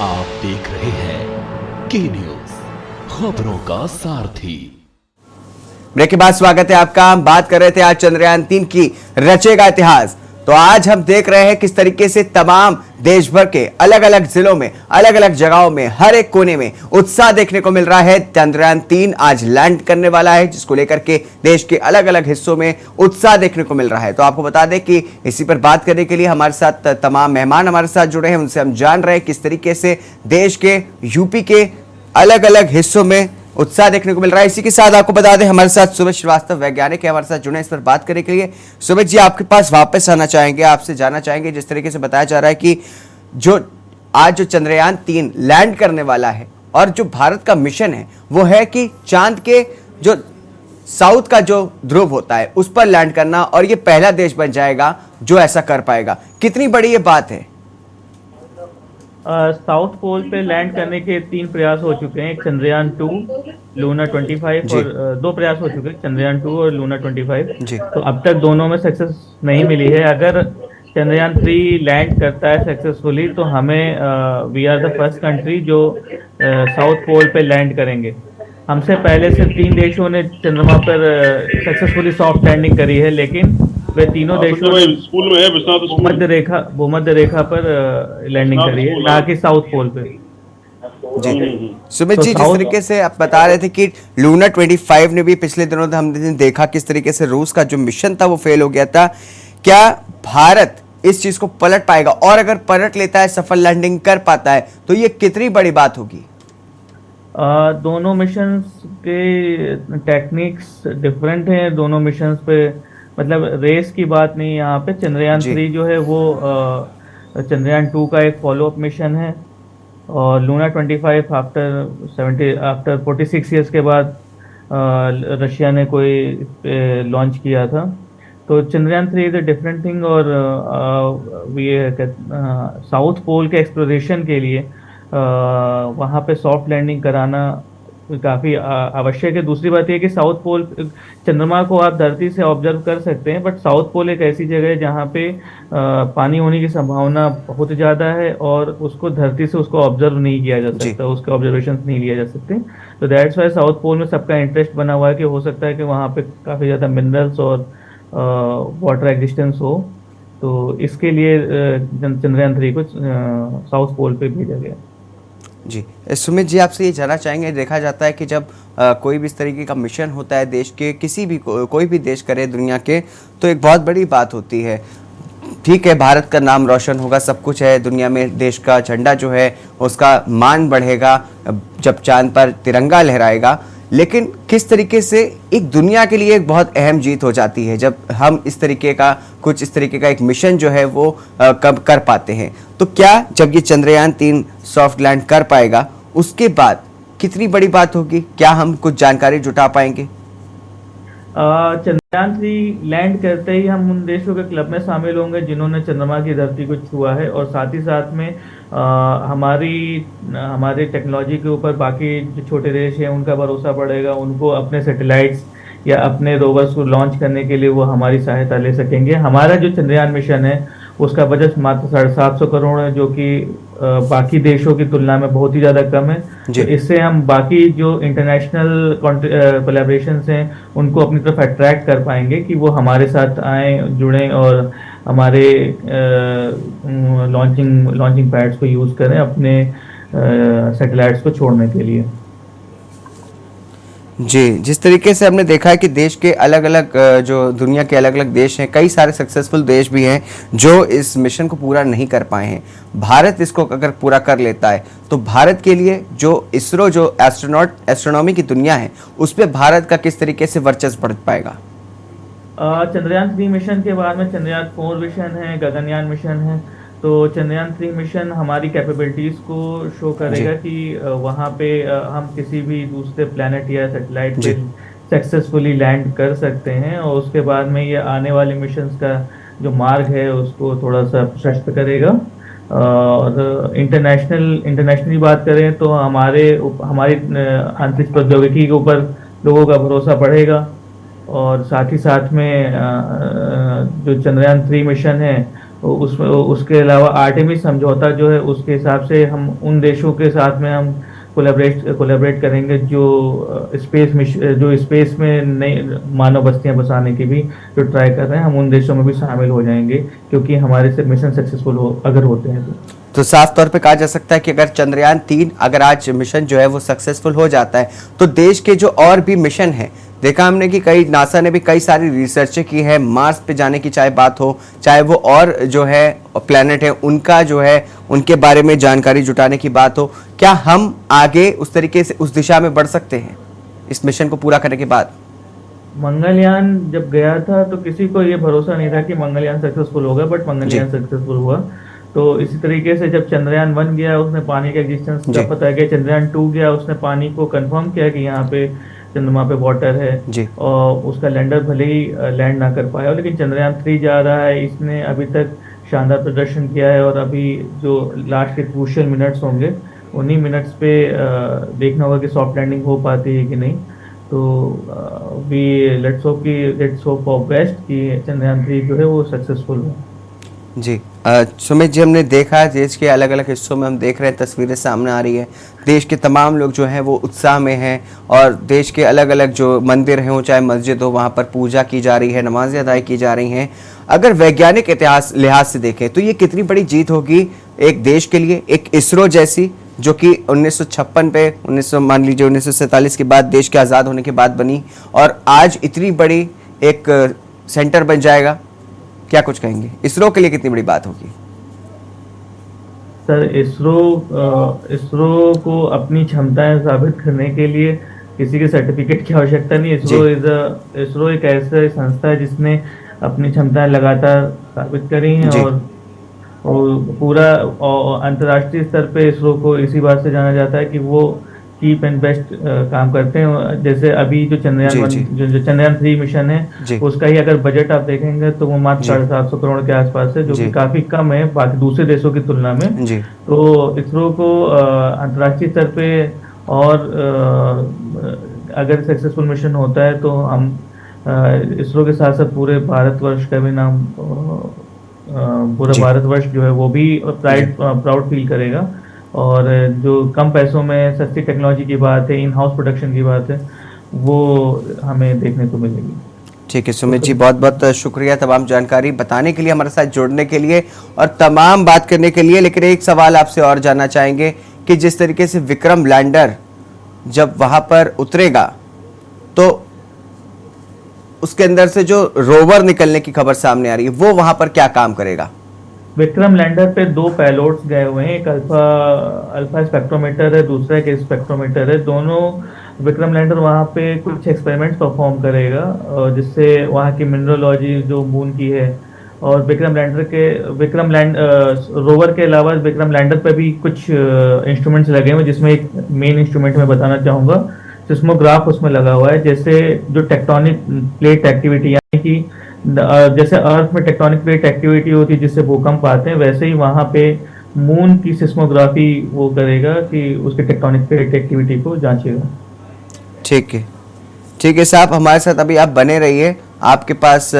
आप देख रहे हैं के न्यूज, खबरों का सारथी। ब्रेक के बाद स्वागत है आपका। हम बात कर रहे थे आज चंद्रयान 3 की रचेगा इतिहास। तो आज हम देख रहे हैं किस तरीके से तमाम देश भर के अलग अलग जिलों में, अलग अलग जगहों में, हर एक कोने में उत्साह देखने को मिल रहा है। चंद्रयान 3 आज लैंड करने वाला है, जिसको लेकर के देश के अलग अलग हिस्सों में उत्साह देखने को मिल रहा है। तो आपको बता दें कि इसी पर बात करने के लिए हमारे साथ तमाम मेहमान हमारे साथ जुड़े हैं, उनसे हम जान रहे हैं किस तरीके से देश के, यूपी के अलग अलग हिस्सों में उत्साह देखने को मिल रहा है। इसी के साथ आपको बता दें हमारे साथ सुमित श्रीवास्तव वैज्ञानिक है, हमारे साथ जुड़े इस पर बात करने के लिए। सुमित जी, आपके पास वापस आना चाहेंगे, आपसे जानना चाहेंगे, जिस तरीके से बताया जा रहा है कि जो आज जो चंद्रयान 3 लैंड करने वाला है और जो भारत का मिशन है वो है कि चांद के जो साउथ का जो ध्रुव होता है उस पर लैंड करना, और ये पहला देश बन जाएगा जो ऐसा कर पाएगा। कितनी बड़ी ये बात है? साउथ पोल पे लैंड करने के 3 प्रयास हो चुके हैं, एक चंद्रयान 2, लूना 25 और 2 प्रयास हो चुके हैं, चंद्रयान 2 और लूना 25 जी। तो अब तक दोनों में सक्सेस नहीं मिली है। अगर चंद्रयान 3 लैंड करता है सक्सेसफुली तो हमें we are the first country जो साउथ पोल पे लैंड करेंगे। हमसे पहले से 3 देशों ने चंद्रमा पर सक्सेसफुली सॉफ्ट लैंडिंग करी है, लेकिन वे तीनों देशों ने स्कूल में है, विश्वनाथ स्कूल भूमध्य रेखा पर लैंडिंग करी है, ना कि साउथ पोल पे। जी सुमित जी, जिस तरीके से आप बता रहे थे कि लूना 25 ने भी पिछले दिनों हमने देखा किस तरीके से रूस का जो मिशन था वो फेल हो गया था, क्या भारत इस चीज को पलट पाएगा? और अगर पलट लेता है, सफल लैंडिंग कर पाता है, तो ये कितनी बड़ी बात होगी? दोनों मिशंस के टेक्निक्स डिफरेंट हैं। दोनों मिशंस पे मतलब रेस की बात नहीं है यहाँ पे। चंद्रयान 3 जो है वो चंद्रयान 2 का एक फॉलोअप मिशन है, और लूना 25 आफ्टर 46 ईयर्स के बाद रशिया ने कोई लॉन्च किया था। तो Chandrayaan 3 is a different thing. और साउथ पोल के एक्सप्लोरेशन के लिए वहाँ पे सॉफ्ट लैंडिंग कराना काफ़ी आवश्यक है। दूसरी बात यह कि साउथ पोल, चंद्रमा को आप धरती से ऑब्जर्व कर सकते हैं, बट साउथ पोल एक ऐसी जगह है जहाँ पे पानी होने की संभावना बहुत ज़्यादा है, और उसको धरती से उसको ऑब्जर्व नहीं किया जा सकता, उसके ऑब्जर्वेशन नहीं लिए जा सकते। तो दैट्स वाई साउथ पोल में सबका इंटरेस्ट बना हुआ है कि हो सकता है कि वहाँ पे काफ़ी ज़्यादा मिनरल्स और वाटर एग्जिस्टेंस हो। तो इसके लिए चंद्रयान 3 को साउथ पोल पे भेजा गया। जी सुमित जी, आपसे ये जानना चाहेंगे, देखा जाता है कि जब कोई भी इस तरीके का मिशन होता है देश के, किसी भी कोई भी देश करे दुनिया के, तो एक बहुत बड़ी बात होती है। ठीक है, भारत का नाम रोशन होगा, सब कुछ है दुनिया में, देश का झंडा जो है उसका मान बढ़ेगा जब चांद पर तिरंगा लहराएगा, लेकिन किस तरीके से एक दुनिया के लिए एक बहुत अहम जीत हो जाती है जब हम इस तरीके का एक मिशन जो है वो कब कर पाते हैं। तो क्या जब ये चंद्रयान 3 सॉफ्ट लैंड कर पाएगा, उसके बाद कितनी बड़ी बात होगी? क्या हम कुछ जानकारी जुटा पाएंगे? चंद्रयान 3 लैंड करते ही हम उन देशों के क्लब में शामिल होंगे जिन्होंने चंद्रमा की धरती को छुआ है, और साथ ही साथ में हमारे टेक्नोलॉजी के ऊपर बाकी जो छोटे देश हैं उनका भरोसा बढ़ेगा। उनको अपने सैटेलाइट्स या अपने रोवर्स को लॉन्च करने के लिए वो हमारी सहायता ले सकेंगे। हमारा जो चंद्रयान मिशन है उसका बजट मात्र 750 करोड़ है, जो कि बाकी देशों की तुलना में बहुत ही ज़्यादा कम है। तो इससे हम बाकी जो इंटरनेशनल कोलैबोरेशंस हैं उनको अपनी तरफ अट्रैक्ट कर पाएंगे कि वो हमारे साथ आए, जुड़ें और हमारे लॉन्चिंग पैड्स को यूज़ करें अपने सैटेलाइट्स को छोड़ने के लिए। जी, जिस तरीके से हमने देखा है कि देश के अलग अलग जो दुनिया के अलग अलग देश हैं, कई सारे सक्सेसफुल देश भी हैं जो इस मिशन को पूरा नहीं कर पाए हैं। भारत इसको अगर पूरा कर लेता है तो भारत के लिए जो इसरो, जो एस्ट्रोनॉमी की दुनिया है, उस पर भारत का किस तरीके से वर्चस्व बढ़ पाएगा? चंद्रयान 3 मिशन के बाद में चंद्रयान 4 मिशन है, गगनयान मिशन है। तो चंद्रयान 3 मिशन हमारी कैपेबिलिटीज़ को शो करेगा कि वहाँ पे हम किसी भी दूसरे प्लैनेट या सैटेलाइट पे सक्सेसफुली लैंड कर सकते हैं, और उसके बाद में ये आने वाले मिशंस का जो मार्ग है उसको थोड़ा सा प्रशस्त करेगा। और इंटरनेशनली बात करें तो हमारी अंतरिक्ष प्रौद्योगिकी के ऊपर लोगों का भरोसा बढ़ेगा, और साथ ही साथ में जो चंद्रयान 3 मिशन है उसके अलावा आर्टेमिस समझौता जो है उसके हिसाब से हम उन देशों के साथ में हम कोलैबोरेट करेंगे जो स्पेस में नई मानव बस्तियां बसाने की भी जो ट्राई कर रहे हैं, हम उन देशों में भी शामिल हो जाएंगे क्योंकि हमारे से मिशन सक्सेसफुल अगर होते हैं तो साफ तौर पे कहा जा सकता है कि अगर चंद्रयान 3 अगर आज मिशन जो है वो सक्सेसफुल हो जाता है तो देश के जो और भी मिशन है, देखा हमने कि नासा ने भी कई सारी रिसर्चें की है मार्स पे जाने की, चाहे बात हो, चाहे वो और जो है प्लैनेट है उनका जो है उनके बारे में जानकारी जुटाने की बात हो। क्या हम आगे उस तरीके से उस दिशा में बढ़ सकते हैं इस मिशन को पूरा करने के बाद? मंगलयान जब गया था तो किसी को ये भरोसा नहीं था कि मंगलयान सक्सेसफुल होगा, बट मंगलयान सक्सेसफुल हुआ। तो इसी तरीके से जब चंद्रयान 1 गया उसने पानी के एग्जिस्टेंस का पता किया, चंद्रयान 2 गया उसने पानी को कंफर्म किया कि यहाँ पे चंद्रमा पे वाटर है, और उसका लैंडर भले ही लैंड ना कर पाया, लेकिन चंद्रयान 3 जा रहा है, इसने अभी तक शानदार प्रदर्शन किया है। और अभी जो लास्ट के क्रूशियल मिनट्स होंगे उन्हीं मिनट्स पे देखना होगा कि सॉफ्ट लैंडिंग हो पाती है कि नहीं। तो लेट्स होप फॉर बेस्ट कि चंद्रयान 3 जो है वो सक्सेसफुल हो। जी। सुमित जी, हमने देखा है देश के अलग अलग हिस्सों में, हम देख रहे हैं तस्वीरें सामने आ रही है, देश के तमाम लोग जो हैं वो उत्साह में हैं और देश के अलग अलग जो मंदिर हैं, चाहे मस्जिद हो, वहाँ पर पूजा की जा रही है, नमाजें अदा की जा रही हैं। अगर वैज्ञानिक इतिहास लिहाज से देखें तो ये कितनी बड़ी जीत होगी एक देश के लिए, एक इसरो जैसी जो कि 1956 पे 1900 मान लीजिए 1947 के बाद देश के आज़ाद होने के बाद बनी और आज इतनी बड़ी एक सेंटर बन जाएगा। क्या कुछ कहेंगे, इसरो के लिए कितनी बड़ी बात होगी? सर, इसरो को अपनी क्षमताएं साबित करने के लिए किसी के सर्टिफिकेट की आवश्यकता नहीं। इसरो एक ऐसा संस्था है जिसने अपनी क्षमताएं लगातार साबित करी हैं और पूरा अंतर्राष्ट्रीय स्तर पे इसरो को इसी बात से जाना जाता है कि वो चीप एंड बेस्ट काम करते हैं। जैसे अभी जो चंद्रयान 3 मिशन है, उसका ही अगर बजट आप देखेंगे तो वो मात्र 750 करोड़ के आसपास है, जो कि काफी कम है बाकी दूसरे देशों की तुलना में। तो इसरो को अंतर्राष्ट्रीय स्तर पे और अगर सक्सेसफुल मिशन होता है तो हम इसरो के साथ साथ पूरे भारतवर्ष का भी नाम, पूरा भारतवर्ष जो है वो भी प्राउड फील करेगा। और जो कम पैसों में सस्ती टेक्नोलॉजी की बात है, इन हाउस प्रोडक्शन की बात है, वो हमें देखने को मिलेगी। ठीक है सुमित जी, बहुत बहुत शुक्रिया तमाम जानकारी बताने के लिए, हमारे साथ जुड़ने के लिए और तमाम बात करने के लिए। लेकिन एक सवाल आपसे और जानना चाहेंगे कि जिस तरीके से विक्रम लैंडर जब वहां पर उतरेगा तो उसके अंदर से जो रोवर निकलने की खबर सामने आ रही है, वो वहां पर क्या काम करेगा? विक्रम लैंडर पे 2 पैलोड्स गए हुए हैं, एक अल्फा स्पेक्ट्रोमीटर है, दूसरा एक स्पेक्ट्रोमीटर है। दोनों विक्रम लैंडर वहाँ पे कुछ एक्सपेरिमेंट्स परफॉर्म करेगा जिससे वहाँ की मिनरलॉजी जो मून की है, और रोवर के अलावा विक्रम लैंडर पे भी कुछ इंस्ट्रूमेंट्स लगे हुए हैं, जिसमें एक मेन इंस्ट्रूमेंट मैं बताना चाहूँगा, सिस्मोग्राफ उसमें लगा हुआ है। जैसे जो टेक्टोनिक प्लेट एक्टिविटी, यानी कि जैसे अर्थ में टेक्टोनिक प्लेट एक्टिविटी होती है जिससे भूकंप आते हैं, वैसे ही वहाँ पे मून की सिस्मोग्राफी वो करेगा कि उसके टेक्टोनिक प्लेट एक्टिविटी को जांचेगा। ठीक है साहब, हमारे साथ अभी आप बने रहिए, आपके पास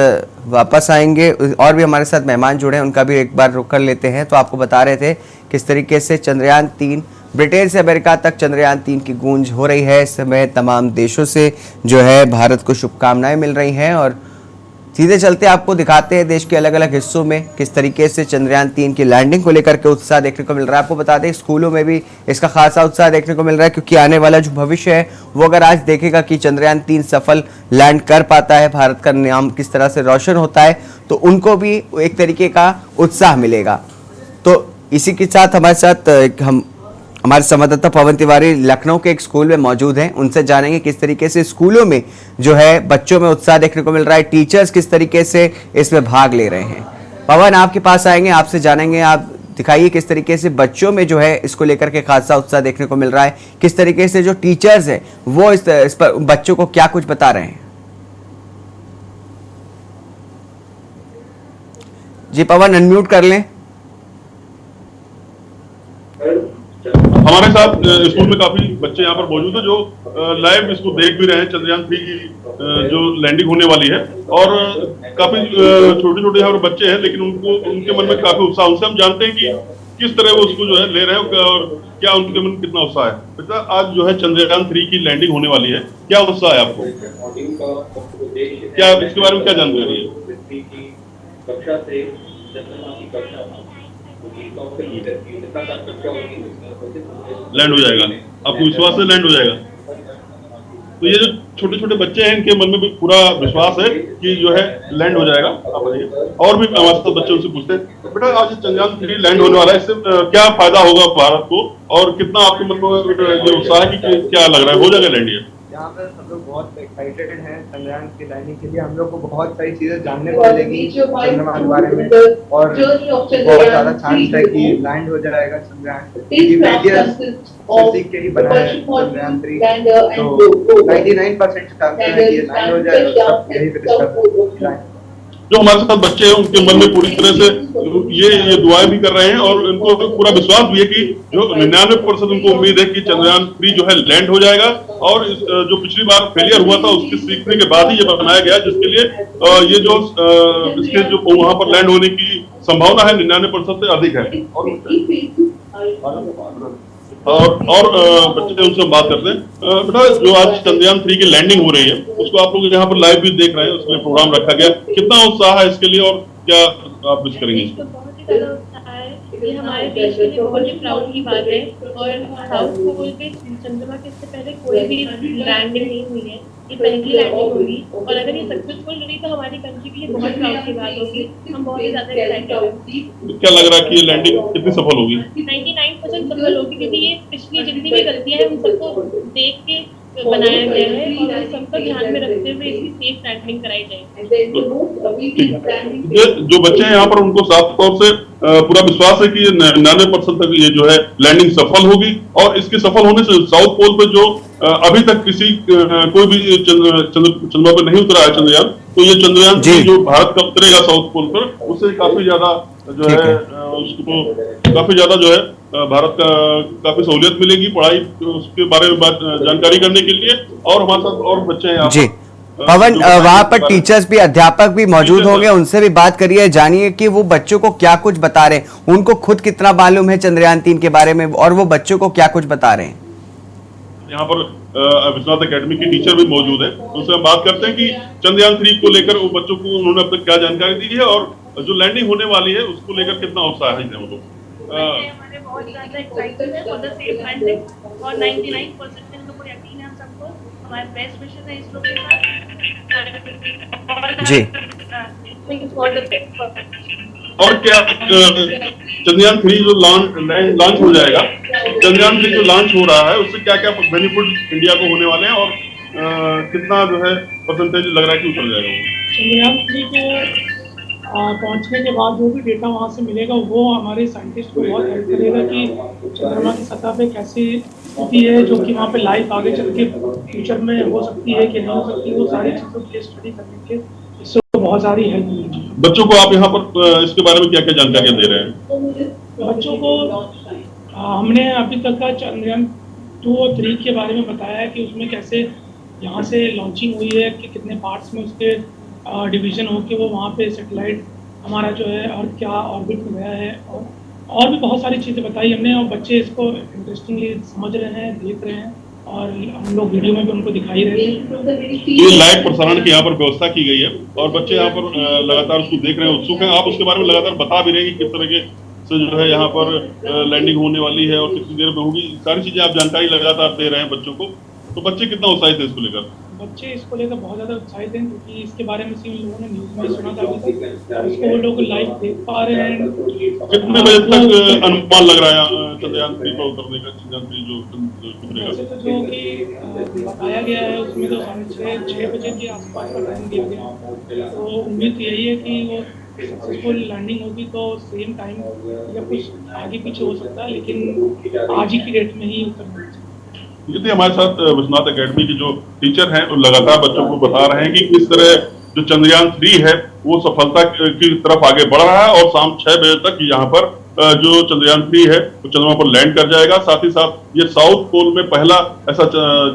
वापस आएंगे। और भी हमारे साथ मेहमान जुड़े हैं, उनका भी एक बार रुक कर लेते हैं। तो आपको बता रहे थे किस तरीके से चंद्रयान 3 ब्रिटेन से अमेरिका तक चंद्रयान 3 की गूंज हो रही है। इस समय तमाम देशों से जो है भारत को शुभकामनाएं मिल रही हैं और सीधे चलते आपको दिखाते हैं देश के अलग अलग हिस्सों में किस तरीके से चंद्रयान 3 की लैंडिंग को लेकर के उत्साह देखने को मिल रहा है। आपको बता दें स्कूलों में भी इसका खासा उत्साह देखने को मिल रहा है, क्योंकि आने वाला जो भविष्य है वो अगर आज देखेगा कि चंद्रयान 3 सफल लैंड कर पाता है, भारत का नाम किस तरह से रोशन होता है, तो उनको भी एक तरीके का उत्साह मिलेगा। तो इसी के साथ हमारे संवाददाता पवन तिवारी लखनऊ के एक स्कूल में मौजूद हैं, उनसे जानेंगे किस तरीके से स्कूलों में जो है बच्चों में उत्साह देखने को मिल रहा है, टीचर्स किस तरीके से इसमें भाग ले रहे हैं। पवन, आपके पास आएंगे, आपसे जानेंगे, आप दिखाइए किस तरीके से बच्चों में जो है इसको लेकर के खासा उत्साह देखने को मिल रहा है, किस तरीके से जो टीचर्स है वो इस पर बच्चों को क्या कुछ बता रहे हैं। जी पवन, अनम्यूट कर लें। हमारे साथ स्कूल में काफी बच्चे यहाँ पर मौजूद है जो लाइव इसको देख भी रहे हैं, चंद्रयान 3 की जो लैंडिंग होने वाली है। और काफी छोटे छोटे यहाँ पर बच्चे हैं, लेकिन उनके मन में काफी उत्साह। उनसे हम जानते हैं कि किस तरह वो उसको जो है ले रहे हैं और क्या उनके मन में कितना उत्साह है। बेटा, आज जो है चंद्रयान 3 की लैंडिंग होने वाली है, क्या उत्साह है आपको? क्या इसके बारे में क्या जानकारी है? लैंड हो जाएगा, आपको विश्वास है लैंड हो जाएगा? तो ये जो छोटे छोटे बच्चे हैं, इनके मन में भी पूरा विश्वास है कि जो है लैंड हो जाएगा। आप बताइए, और भी हमारे साथ बच्चे उनसे पूछते हैं, बेटा आज चंद्रयान 3 लैंड होने वाला है, इससे क्या फायदा होगा भारत को, और कितना आपके मन में उत्साह है कि क्या लग रहा है हो जाएगा लैंड? यहाँ पर सब लोग बहुत एक्साइटेड हैं चंद्रयान की लैंडिंग के लिए। हम लोग को बहुत सारी चीजें जानने को मिलेगी चंद्रमा के बारे में, और बहुत ज्यादा चांस है कि लैंड हो जाएगा चंद्रयान। सीख के ही बना है चंद्रयान 3, तो 99% चांस है कि लैंड हो जाएगा। सब यही पे डिस्कस जो हमारे साथ बच्चे हैं उनके मन में पूरी तरह से ये दुआएं भी कर रहे हैं और उनको पूरा विश्वास भी है कि जो 99% उनको उम्मीद है कि चंद्रयान 3 जो है लैंड हो जाएगा और जो पिछली बार फेलियर हुआ था उसके सीखने के बाद ही ये बनाया गया, जिसके लिए ये जो इसके जो वहां पर लैंड होने की संभावना है 99% से अधिक है। और बच्चे उनसे हम बात करते हैं। बेटा, जो आज चंद्रयान 3 की लैंडिंग हो रही है उसको आप लोग यहाँ पर लाइव भी देख रहे हैं, उसके लिए प्रोग्राम रखा गया, कितना उत्साह है इसके लिए और क्या आप कुछ करेंगे इसको? बहुत ही ज्यादा उत्साह है, ये हमारे देश के लिए बहुत ही प्राउड की बात है और साउथ पोल पे चंद्रमा के इससे पहले कोई भी लैंडिंग नहीं हुई है, ये पहली लैंडिंग होगी और अगर ये सक्सेसफुल रही तो हमारी कंट्री के लिए बहुत प्राउड की बात होगी। हम बहुत ही ज्यादा एक्साइटेड हैं। क्या लग रहा है कि ये लैंडिंग कितनी सफल होगी? 99% सफल होगी क्योंकि ये पिछली जितनी भी गलतियां हैं उन सबको देख के बनाया गया है और उन सबको ध्यान में रखते हुए इसकी सेफ लैंडिंग कराई जाएगी। जो बच्चे हैं यहाँ पर उनको साफ तौर से पूरा विश्वास है कि 99% तक ये जो है लैंडिंग सफल होगी और इसके सफल होने से साउथ पोल पे जो अभी तक किसी कोई भी चंद्रमा पर नहीं उतरा है चंद्रयान, तो ये चंद्रयान जो भारत का उतरेगा साउथ पोल पर उससे काफी ज्यादा जो है उसको काफी ज्यादा जो है भारत का काफी सहूलियत मिलेगी पढ़ाई उसके बारे में जानकारी करने के लिए। और हमारे साथ और बच्चे हैं जी पवन, वहाँ पर टीचर्स भी अध्यापक भी मौजूद होंगे, उनसे भी बात करिए, जानिए कि वो बच्चों को क्या कुछ बता रहे हैं, उनको खुद कितना मालूम है चंद्रयान 3 के बारे में और वो बच्चों को क्या कुछ बता रहे हैं। यहाँ पर विश्वनाथ एकेडमी की टीचर भी मौजूद है, उनसे हम बात करते हैं कि चंद्रयान 3 को लेकर वो बच्चों को उन्होंने अब तक क्या जानकारी दी है और जो लैंडिंग होने वाली है उसको लेकर कितना उत्साहित है वो लोग। हमारे बहुत ज्यादा एक्साइटेड है फॉर द सेफ लैंडिंग और 99% हम लोग को यकीन है, हम सबको हमारे बेस्ट विशेस है इसरो के साथ जी। और क्या चंद्रयान 3 जो लॉन्च हो जाएगा, चंद्रयान 3 जो लॉन्च हो रहा है उससे क्या क्या बेनिफिट इंडिया को होने वाले हैं और कितना जो है परसेंटेज लग रहा है कि उतर जाएगा वो? चंद्रयान 3 के पहुंचने के बाद जो भी डेटा वहां से मिलेगा वो हमारे साइंटिस्ट को बहुत हेल्प करेगा कि चंद्रमा की सतह पे कैसी स्थिति है जो कि वहाँ पे लाइफ आगे चल के फ्यूचर में हो सकती है कि नहीं हो सकती, वो सारी चीज़ों की स्टडी करने के इससे बहुत सारी हेल्प मिलेगी। बच्चों को आप यहाँ पर इसके बारे में क्या क्या जानकारियाँ दे रहे हैं? बच्चों को हमने अभी तक का चंद्रयान 2 और 3 के बारे में बताया है कि उसमें कैसे यहाँ से लॉन्चिंग हुई है, कि कितने पार्ट्स में उसके डिवीजन होके वो वहाँ पे सैटेलाइट हमारा जो है अर्थ क्या ऑर्बिट में गया है और भी बहुत सारी चीज़ें बताई हमने और बच्चे इसको इंटरेस्टिंगली समझ रहे हैं, देख रहे हैं और हम लोग वीडियो में भी उनको दिखाई रहे हैं। ये लाइव प्रसारण की यहाँ पर व्यवस्था की गई है और बच्चे यहाँ पर लगातार उसको देख रहे हैं, उत्सुक हैं। आप उसके बारे में लगातार बता भी रहे हैं कि किस तरह से जो है यहाँ पर लैंडिंग होने वाली है और कितनी देर में होगी, सारी चीजें आप जानकारी लगातार दे रहे हैं बच्चों को। तो बच्चे कितना उत्साहित है इसको लेकर? बच्चे इसको लेकर बहुत ज़्यादा उत्साहित हैं क्योंकि इसके बारे में सिर्फ लोगों ने न्यूज़ में सुना था, इसको वो लोग लाइव देख पा रहे हैं। कितने बजे तक अनुमान लग रहा है चंद्रयान 3 पर उतरने का? चंद्रयान 3 जो जो कि बताया गया है उसमें तो 6:30 बजे के आसपास का टाइम दिया गया, तो उम्मीद यही है कि वो सक्सेसफुल लैंडिंग होगी तो सेम टाइम या कुछ आगे पीछे हो सकता है, लेकिन आज ही की डेट में ही उतरना चाहिए। ये हमारे साथ विश्वनाथ एकेडमी के जो टीचर हैं वो लगातार बच्चों को बता रहे हैं कि किस तरह जो चंद्रयान 3 है वो सफलता की तरफ आगे बढ़ रहा है और शाम 6 बजे तक यहाँ पर जो चंद्रयान 3 है वो चंद्रमा पर लैंड कर जाएगा। साथ ही साथ ये साउथ पोल में पहला ऐसा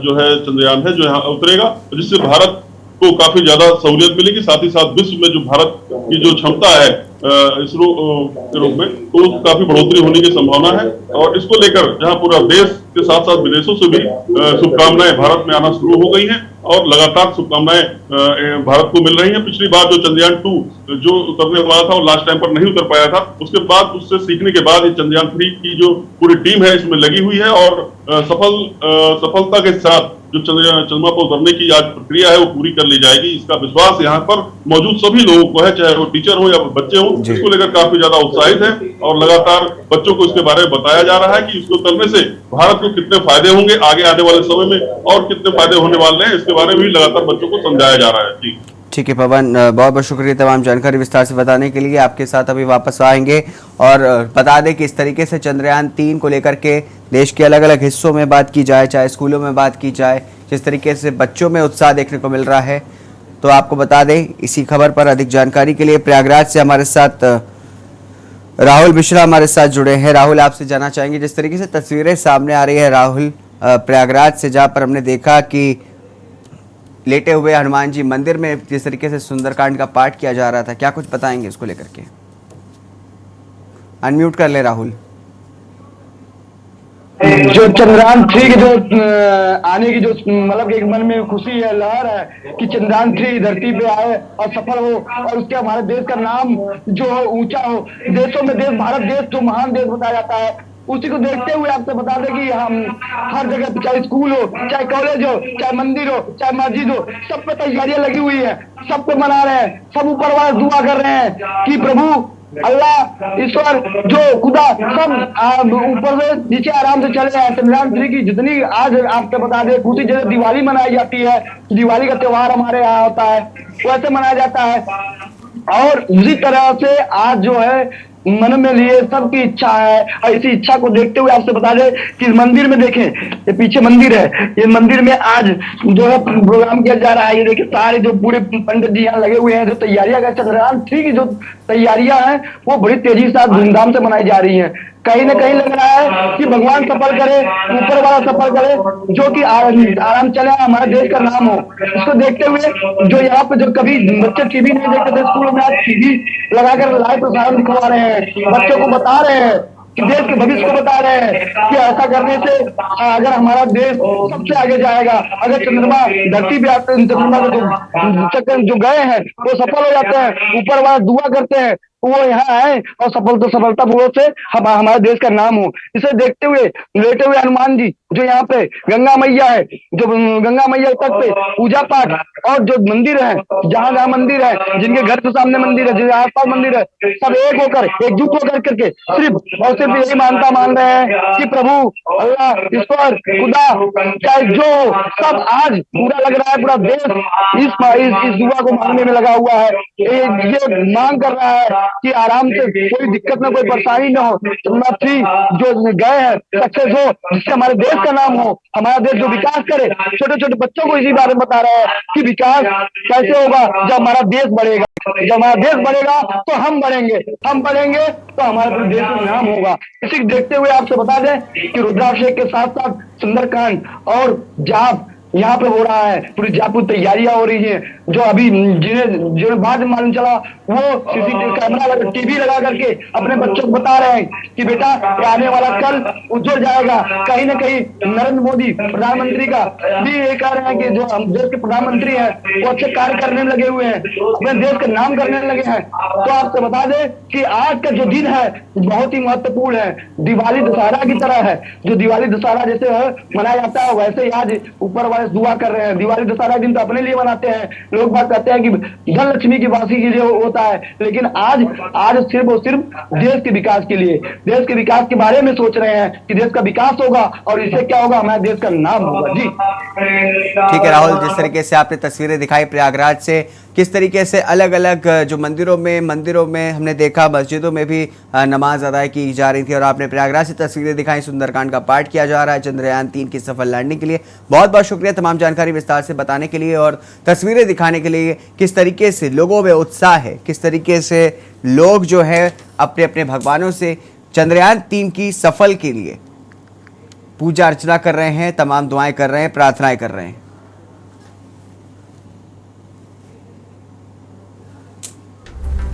जो है चंद्रयान है जो यहाँ उतरेगा, जिससे भारत को काफी ज्यादा सहूलियत मिलेगी। साथ ही साथ विश्व में जो भारत की जो क्षमता है इसरो के रूप में, तो काफी बढ़ोतरी होने की संभावना है। और इसको लेकर जहां पूरा देश के साथ साथ विदेशों से भी शुभकामनाएं भारत में आना शुरू हो गई हैं और लगातार शुभकामनाएं भारत को मिल रही हैं। पिछली बार जो चंद्रयान 2 जो उतरने वाला था वो लास्ट टाइम पर नहीं उतर पाया था, उसके बाद उससे सीखने के बाद ये चंद्रयान 3 की जो पूरी टीम है इसमें लगी हुई है और सफलता के साथ जो चंद्रमा पर उतरने की आज प्रक्रिया है वो पूरी कर ली जाएगी। इसका विश्वास यहाँ पर मौजूद सभी लोगों को है, चाहे वो टीचर हो या बच्चे हो, इसको लेकर काफी ज्यादा उत्साहित है और लगातार बच्चों को इसके बारे में बताया जा रहा है कि इसको उतरने से भारत को कितने फायदे होंगे आगे आने वाले समय में और कितने फायदे होने वाले हैं, इसके बारे में भी लगातार बच्चों को समझाया जा रहा है। ठीक है पवन, बहुत बहुत शुक्रिया तमाम जानकारी विस्तार से बताने के लिए। आपके साथ अभी वापस आएंगे और बता दें कि इस तरीके से चंद्रयान 3 को लेकर के देश के अलग अलग हिस्सों में बात की जाए, चाहे स्कूलों में बात की जाए, जिस तरीके से बच्चों में उत्साह देखने को मिल रहा है, तो आपको बता दें, इसी खबर पर अधिक जानकारी के लिए प्रयागराज से हमारे साथ राहुल मिश्रा हमारे साथ जुड़े हैं। राहुल, आपसे जानना चाहेंगे, जिस तरीके से तस्वीरें सामने आ रही है राहुल प्रयागराज से, जहां पर हमने देखा कि लेटे हुए हनुमान जी मंदिर में जिस तरीके से सुंदरकांड का पाठ किया जा रहा था, क्या कुछ बताएंगे इसको लेकर के? अनम्यूट कर ले राहुल। जो चंद्रयान 3 की जो आने की जो मतलब एक मन में खुशी है, लहर है कि चंद्रयान 3 धरती पे आए और सफल हो और उसके हमारे देश का नाम जो हो ऊंचा हो। देशों में देश, भारत देश जो महान देश बताया जाता है, उसी को देखते हुए आपसे बता दें कि हम हर जगह, चाहे स्कूल हो, चाहे कॉलेज हो, चाहे मंदिर हो, चाहे मस्जिद हो, सब पे तैयारियां लगी हुई है, सब पे मना रहे हैं, सब ऊपर वाले दुआ कर रहे हैं कि प्रभु अल्लाह, ईश्वर, जो खुदा, सब ऊपर से नीचे आराम से चले जाए। चंद्रयान 3 की जितनी आज आपको बता दें खुशी, जैसे दिवाली मनाई जाती है, दिवाली का त्योहार हमारे यहाँ होता है, वैसे मनाया जाता है। और उसी तरह से आज जो है मन में लिए सबकी इच्छा है, और इसी इच्छा को देखते हुए आपसे बता दें कि मंदिर में देखें, ये पीछे मंदिर है, ये मंदिर में आज जो है प्रोग्राम किया जा रहा है। ये देखिए सारे जो पूरे पंडित जी यहाँ लगे हुए हैं, जो तैयारियां कर, चंद्रयान 3 की जो तैयारियां हैं वो बड़ी तेजी से धूमधाम से मनाई जा रही हैं। कहीं ना कहीं लग रहा है कि भगवान सफल करे, ऊपर वाला सफल करे, जो कि आराम चले, हमारे देश का नाम हो। इसको देखते हुए जो यहाँ पे जो कभी बच्चे टीवी नहीं देखते थे, स्कूलों में आज टीवी लगाकर लाइव प्रसारण दिखवा रहे हैं, बच्चों को बता रहे हैं कि देश के भविष्य को बता रहे हैं कि ऐसा करने से अगर हमारा देश सबसे आगे जाएगा, अगर चंद्रमा धरती पे आते हैं, चंद्रमा के चक्कर जो गए हैं वो सफल हो जाते हैं, ऊपर वाला दुआ करते हैं वो यहाँ आए और सफलता पूर्वक से हमारे देश का नाम हो। इसे देखते हुए लेटे हुए हनुमान जी जो यहाँ पे गंगा मैया है, जो गंगा मैया तक पे पूजा पाठ, और जो मंदिर है, जहाँ जहाँ मंदिर है, जिनके घर के सामने मंदिर है, जिनके आसपास मंदिर है, सब एक होकर, एकजुट होकर करके सिर्फ और सिर्फ यही मान रहे हैं कि प्रभु अल्लाह, ईश्वर, खुदा, चाहे जो हो, सब आज पूरा लग रहा है, पूरा देश इस दुआ को मांगने में लगा हुआ है। ये मांग कर रहा है कि आराम से कोई दिक्कत ना, कोई परेशानी ना हो, चंद्रयान 3 जो गए हैं सक्सेस हो, जिससे हमारे देश का नाम हो, हमारा देश जो विकास करे। छोटे छोटे बच्चों को इसी बारे में बता रहे हैं कि विकास कैसे होगा, जब हमारा देश बढ़ेगा, जब हमारा देश बढ़ेगा तो हम बढ़ेंगे, हम बढ़ेंगे तो हमारे पूरे देश का नाम होगा। इसी को देखते हुए आपसे बता दें कि रुद्राभिषेक के साथ साथ सुंदरकांड और जाप यहाँ पे हो रहा है, पूरी जापूरी तैयारियां हो रही हैं। जो अभी जिन्हें बाद में मालूम चला, वो सीसीटीवी कैमरा टीवी लगा करके अपने बच्चों को बता रहे हैं कि बेटा आने वाला कल उज्जवल जाएगा। कहीं ना कहीं नरेंद्र मोदी प्रधानमंत्री का भी ये कह रहे हैं कि जो हम देश के प्रधानमंत्री हैं वो अच्छे कार्य करने में लगे हुए हैं, अपने देश का नाम करने में लगे हैं। तो आपसे बता दें कि आज का जो दिन है बहुत ही महत्वपूर्ण है, दिवाली दशहरा की तरह है। जो दिवाली दशहरा जैसे मनाया जाता है, वैसे ही आज ऊपर वाले दुआ कर रहे हैं। दिवाली दशहरा दिन तो अपने लिए मनाते हैं, लोग बात कहते हैं कि धन लक्ष्मी की वासी के लिए होता है, लेकिन आज सिर्फ और सिर्फ देश के विकास के लिए, देश के विकास के बारे में सोच रहे हैं कि देश का विकास होगा और इससे क्या होगा, हमारे देश का नाम होगा। जी ठीक है राहुल, जिस तरीके से आपने तस्वीरें दिखाई प्रयागराज से, किस तरीके से अलग अलग जो मंदिरों में हमने देखा, मस्जिदों में भी नमाज अदा की जा रही थी, और आपने प्रयागराज से तस्वीरें दिखाई, सुंदरकांड का पाठ किया जा रहा है चंद्रयान 3 की सफल लैंडिंग के लिए। बहुत बहुत शुक्रिया तमाम जानकारी विस्तार से बताने के लिए और तस्वीरें दिखाने के लिए। किस तरीके से लोगों में उत्साह है, किस तरीके से लोग जो है अपने अपने भगवानों से चंद्रयान 3 की सफल के लिए पूजा अर्चना कर रहे हैं, तमाम दुआएं कर रहे हैं, प्रार्थनाएं कर रहे हैं।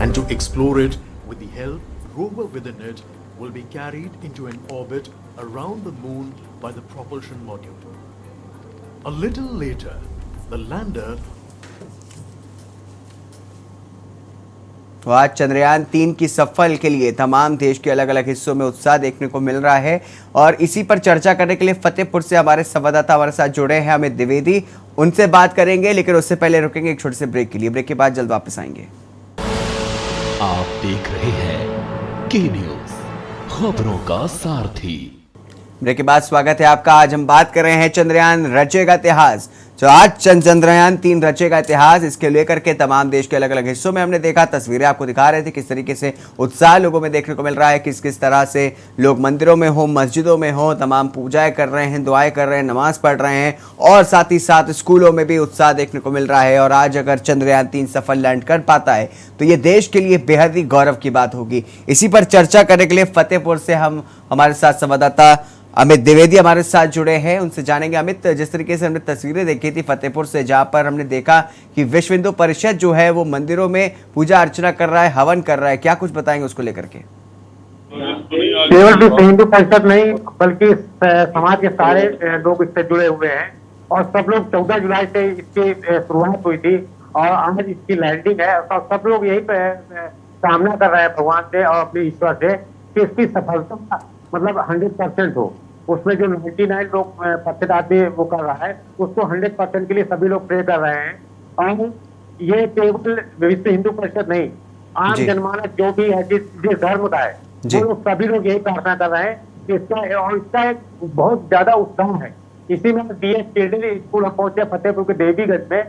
And to explore it with the help, rover within it will be carried into an orbit around the moon by the propulsion module. A little later, the lander तो आज चंद्रयान 3 की सफल के लिए तमाम देश के अलग अलग हिस्सों में उत्साह देखने को मिल रहा है, और इसी पर चर्चा करने के लिए फतेहपुर से हमारे संवाददाता हमारे साथ जुड़े हैं, अमित द्विवेदी। उनसे बात करेंगे, लेकिन उससे पहले रुकेंगे एक छोटे से ब्रेक के लिए। ब्रेक के बाद जल्द वापस आएंगे। आप देख रहे हैं के न्यूज, खबरों का सारथी। ब्रेक के बाद स्वागत है आपका। आज हम बात कर रहे हैं चंद्रयान रचेगा इतिहास, तो आज चंद्रयान-3 रचेगा इतिहास, इसके लेकर के तमाम देश के अलग अलग हिस्सों में हमने देखा, तस्वीरें आपको दिखा रहे थे किस तरीके से उत्साह लोगों में देखने को मिल रहा है, किस किस तरह से लोग मंदिरों में हो, मस्जिदों में हो, तमाम पूजाएं कर रहे हैं, दुआएं कर रहे हैं, नमाज पढ़ रहे हैं और साथ ही साथ स्कूलों में भी उत्साह देखने को मिल रहा है। और आज अगर चंद्रयान-3 सफल लैंड कर पाता है तो ये देश के लिए बेहद ही गौरव की बात होगी। इसी पर चर्चा करने के लिए फतेहपुर से हमारे साथ संवाददाता अमित द्विवेदी हमारे साथ जुड़े हैं, उनसे जानेंगे। अमित, जिस तरीके से हमने तस्वीरें देखी थी फतेहपुर से, जहां पर हमने देखा कि विश्व हिंदू परिषद जो है वो मंदिरों में पूजा अर्चना कर रहा है, हवन कर रहा है, क्या कुछ बताएंगे उसको लेकर के? केवल विश्व हिंदू परिषद नहीं बल्कि समाज के सारे लोग इससे जुड़े हुए हैं और सब लोग 14 जुलाई से इसकी शुरुआत हुई थी और आज इसकी लैंडिंग है। सब लोग यही कामना कर रहे हैं भगवान से और अपने ईश्वर से कि इसकी सफलता मतलब 100% हो। उसमें जो 99 लोग % आदमी वो कर रहा है उसको 100% के लिए सभी लोग प्रे कर रहे हैं। और ये केवल विश्व हिंदू परिषद नहीं, आम जनमानस जो भी है जिस धर्म का है वो लोग सभी लोग यही प्रार्थना कर रहे हैं कि इसका एक बहुत ज्यादा उत्साह है। इसी में DS चिल्ड्रन स्कूल हम पहुंचे फतेहपुर के देवीगंज में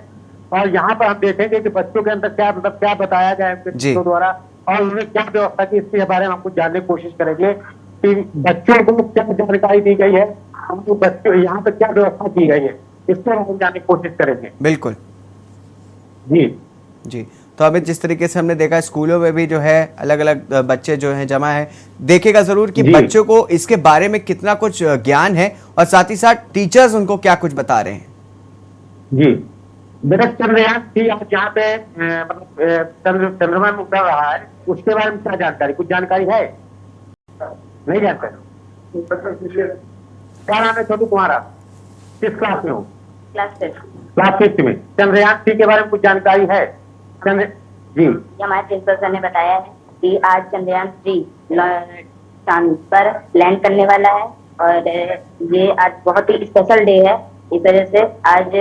और यहाँ पर हम देखेंगे कि बच्चों के अंदर क्या बताया गया है उनके द्वारा और उन्होंने क्या व्यवस्था की, इसके बारे में हम कुछ जानने की कोशिश करेंगे कि बच्चों को क्या जानकारी दी गई है, हमको बच्चों यहाँ पर क्या व्यवस्था की गई है, इसको हम जानने की कोशिश करेंगे। बिल्कुल जी। तो अभी जिस तरीके से हमने देखा स्कूलों में भी जो है अलग अलग बच्चे जो हैं जमा है, देखेगा जरूर कि बच्चों को इसके बारे में कितना कुछ ज्ञान है और साथ ही साथ टीचर्स उनको क्या कुछ बता रहे हैं। जी बेटा, चंद्रयान आज यहाँ पे मतलब चंद्रमा में उतर रहा है, उसके बारे में क्या जानकारी, कुछ जानकारी है? नहीं जानकारी। क्या नाम है छोटू तुम्हारा, किस क्लास में हो? क्लास 5 में। चंद्रयान-3 के बारे में कुछ जानकारी है? जी, हमारे प्रिंसिपल सर ने बताया है कि आज चंद्रयान-3 चांद पर लैंड करने वाला है और ये आज बहुत ही स्पेशल डे है। इस वजह से आज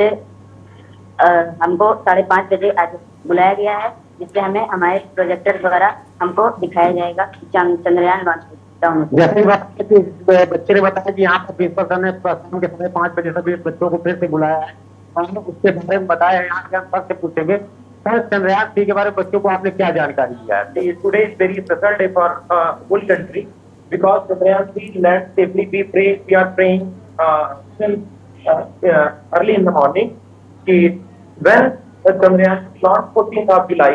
हमको 5:30 बजे आज बुलाया गया है, जिससे हमें हमारे प्रोजेक्टर द्वारा हमको दिखाया जाएगा चंद्रयान लॉन्च डाउन। जैसे बच्चे ने बताया कि यहाँ पर प्रिंसिपल सर ने शाम के 5:30 बजे सभी बच्चों को फिर से बुलाया है और उसके बारे में बताया है। यहाँ के हम सर से पूछेंगे, सर चंद्रयान-3 के बारे में बच्चों को आपने क्या जानकारी दिया है? Today is very special day for whole country because Chandrayaan-3 lands safely. We are praying early in the morning. When Chandrayaan launched 14th of July,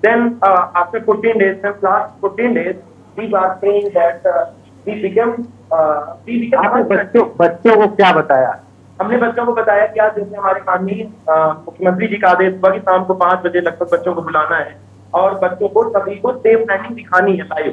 then after 14 days, last 14 days, we are praying that we become. बच्चों को क्या बताया? हमने बच्चों को बताया कि आज जैसे हमारे माननीय मुख्यमंत्री जी का आदेश हुआ कि शाम को 5 बजे लगभग बच्चों को बुलाना है और बच्चों को सभी को सेफ लैंडिंग दिखानी है लाइव।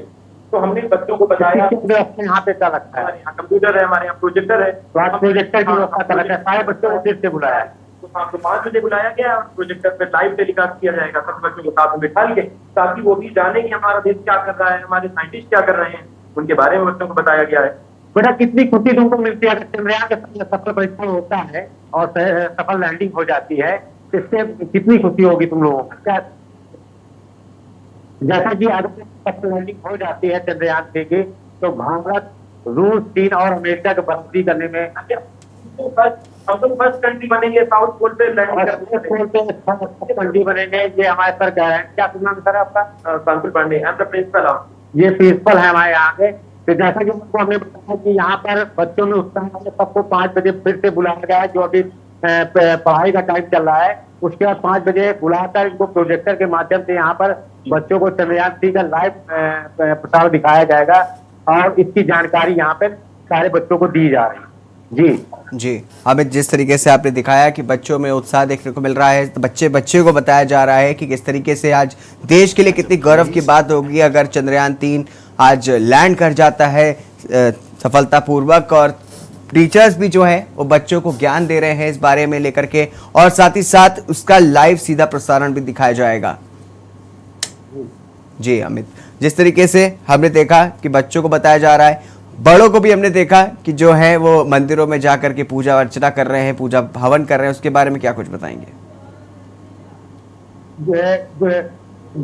तो हमने बच्चों को बताया यहाँ पे क्या लगता है? हमारे यहाँ कंप्यूटर है, हमारे यहाँ प्रोजेक्टर है, प्रोजेक्टर की व्यवस्था कर रखा है, सारे बच्चों को फिर से बुलाया है। तो शाम को 5 बजे बुलाया गया और प्रोजेक्टर पे लाइव टेलीकास्ट किया जाएगा सब बच्चों को साथ में बिठा के, ताकि वो भी जाने कि हमारा देश क्या कर रहा है, हमारे साइंटिस्ट क्या कर रहे हैं, उनके बारे में बच्चों को बताया गया है। बेटा, कितनी खुशी तुमको मिलती है अगर चंद्रयान का सफल परीक्षण होता है और सफल लैंडिंग हो जाती है, इससे कितनी खुशी होगी तुम लोगों को? क्या जैसा कि अगर सफल लैंडिंग हो जाती है चंद्रयान-3 की तो भारत, रूस, चीन और अमेरिका को बराबरी करने में हम तो फर्स्ट कंट्री बनेंगे साउथ पोल पे लैंडिंग कंट्री बनेंगे। ये हमारे सर कह रहे हैं। क्या नाम सर आपका? अंकुल पांडे, प्रिंसिपल। ये प्रिंसिपल है हमारे यहाँ के। तो जैसा कि हमने बताया कि यहाँ पर बच्चों में उत्साह है, सबको 5 बजे फिर से बुलाया गया है, जो अभी पढ़ाई का टाइम चल रहा है। उसके बाद 5 बजे बुलाकर इनको प्रोजेक्टर के माध्यम से यहाँ पर बच्चों को चंद्रयान-3 का लाइव प्रसारण दिखाया जाएगा और इसकी जानकारी यहाँ पर सारे बच्चों को दी जा रही है। जी अमित, जिस तरीके से आपने दिखाया कि बच्चों में उत्साह देखने को मिल रहा है, तो बच्चे को बताया जा रहा है कि किस तरीके से आज देश के लिए कितनी गौरव की बात होगी अगर चंद्रयान-3 आज लैंड कर जाता है सफलतापूर्वक। और टीचर्स भी जो है वो बच्चों को ज्ञान दे रहे हैं इस बारे में लेकर के और साथ ही साथ उसका लाइव सीधा प्रसारण भी दिखाया जाएगा। जी अमित, जिस तरीके से हमने देखा कि बच्चों को बताया जा रहा है, बड़ों को भी हमने देखा कि जो है वो मंदिरों में जाकर के पूजा अर्चना कर रहे हैं, पूजा हवन कर रहे हैं, उसके बारे में क्या कुछ बताएंगे?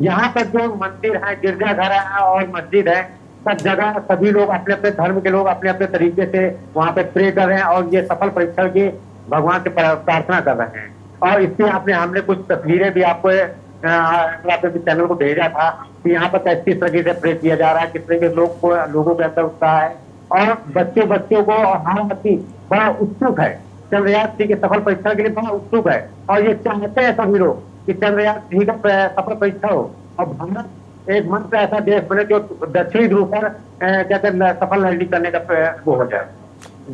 यहाँ पर जो मंदिर है, गिरजाघर है और मस्जिद है, सब जगह सभी लोग अपने अपने धर्म के लोग अपने अपने तरीके से वहाँ पे प्रे कर रहे हैं और ये सफल परीक्षण की भगवान से प्रार्थना कर रहे हैं। और इसमें हमने कुछ तस्वीरें भी आपको आपके चैनल को भेजा था कि यहाँ पर किस तरीके से प्रे किया जा रहा है, किस तरीके से लोगों के अंदर उत्साह है और बच्चों को और हर व्यक्ति बड़ा उत्सुक है, चंद्रयान 3 की सफल परीक्षा के लिए बड़ा उत्सुक है और ये चाहते हैं सभी लोग कि चंद्रयान 3 का सफल परीक्षा हो और भारत एक मंत्र ऐसा देश बने जो दक्षिणी ध्रुव पर कहते हैं सफल लैंडिंग करने का वो हो जाए।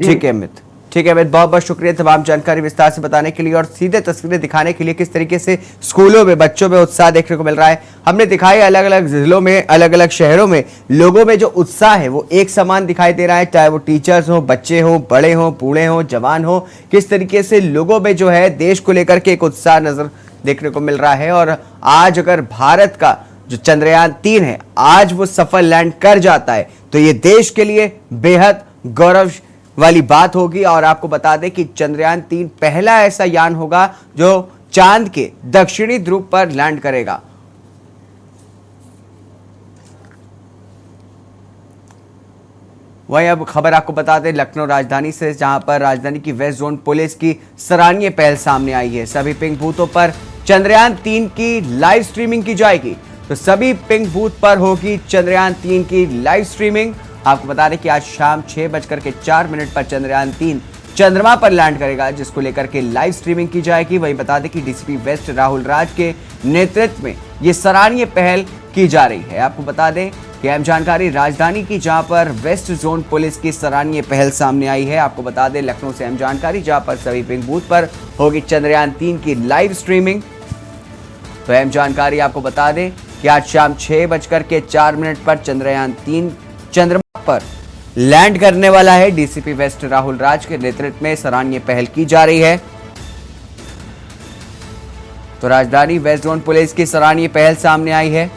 ठीक है अमित, ठीक है अमित, बहुत बहुत शुक्रिया तमाम जानकारी विस्तार से बताने के लिए और सीधे तस्वीरें दिखाने के लिए किस तरीके से स्कूलों में बच्चों में उत्साह देखने को मिल रहा है। हमने दिखाई अलग अलग जिलों में, अलग अलग शहरों में लोगों में जो उत्साह है वो एक समान दिखाई दे रहा है, चाहे वो टीचर्स हो, बच्चे हो, बड़े हो, बूढ़े हो, जवान हो, किस तरीके से लोगों में जो है देश को लेकर के एक उत्साह नजर देखने को मिल रहा है। और आज अगर भारत का जो चंद्रयान 3 है आज वो सफल लैंड कर जाता है तो ये देश के लिए बेहद गौरव वाली बात होगी। और आपको बता दें कि चंद्रयान 3 पहला ऐसा यान होगा जो चांद के दक्षिणी ध्रुव पर लैंड करेगा। वहीं अब खबर आपको बता दें लखनऊ राजधानी से, जहां पर राजधानी की वेस्ट जोन पुलिस की सराहनीय पहल सामने आई है। सभी पिंक बूथों पर चंद्रयान 3 की लाइव स्ट्रीमिंग की जाएगी। तो सभी पिंक बूथ पर होगी चंद्रयान 3 की लाइव स्ट्रीमिंग। आपको बता दें कि आज शाम 6:04 पर चंद्रयान 3 चंद्रमा पर लैंड करेगा, जिसको लेकर के लाइव स्ट्रीमिंग की जाएगी। वहीं बता दें कि डीसीपी वेस्ट राहुल राज के नेतृत्व में ये सराहनीय पहल की जा रही है। आपको बता दें कि अहम जानकारी राजधानी की, जहां पर वेस्ट जोन पुलिस की सराहनीय पहल सामने आई है। आपको बता दें लखनऊ से अहम जानकारी, जहां पर सभी पिंक बूथ पर होगी चंद्रयान 3 की लाइव स्ट्रीमिंग। तो अहम जानकारी आपको बता दें कि आज शाम 6:04 पर चंद्रयान 3 चंद्रमा पर लैंड करने वाला है। डीसीपी वेस्ट राहुल राज के नेतृत्व में सराहनीय पहल की जा रही है। तो राजधानी वेस्ट जोन पुलिस की सराहनीय पहल सामने आई है।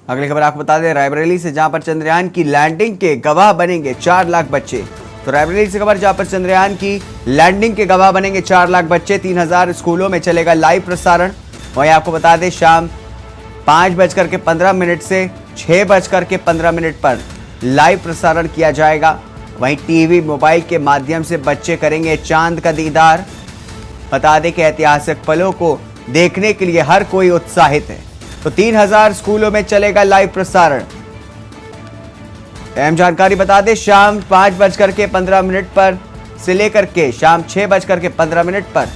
अगली खबर आपको बता दें रायबरेली से, जहां पर चंद्रयान की लैंडिंग के गवाह बनेंगे 4 लाख बच्चे। तो रायबरेली से खबर, जहां पर चंद्रयान की लैंडिंग के गवाह बनेंगे 4 लाख बच्चे। 3000 स्कूलों में चलेगा लाइव प्रसारण। वहीं आपको बता दें शाम 5:15 से 6:15 पर लाइव प्रसारण किया जाएगा। वहीं टीवी मोबाइल के माध्यम से बच्चे करेंगे चांद का दीदार। बता दें कि ऐतिहासिक पलों को देखने के लिए हर कोई उत्साहित है। तो 3000 स्कूलों में चलेगा लाइव प्रसारण। अहम जानकारी बता दें शाम 5:15 पर से लेकर के शाम 6:15 पर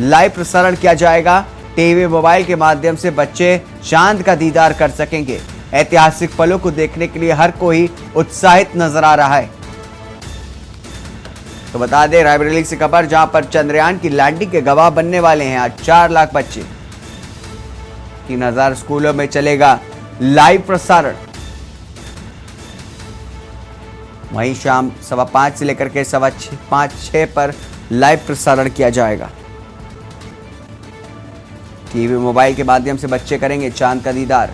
लाइव प्रसारण किया जाएगा। टीवी मोबाइल के माध्यम से बच्चे चांद का दीदार कर सकेंगे। ऐतिहासिक पलों को देखने के लिए हर कोई उत्साहित नजर आ रहा है। तो बता दें रायबरेली से खबर, जहां पर चंद्रयान की लैंडिंग के गवाह बनने वाले हैं आज 4 लाख बच्चे। 3000 स्कूलों में चलेगा लाइव प्रसारण। वहीं शाम 5:15 से लेकर के 5:06 पर लाइव प्रसारण किया जाएगा। टीवी मोबाइल के माध्यम से बच्चे करेंगे चांद का दीदार।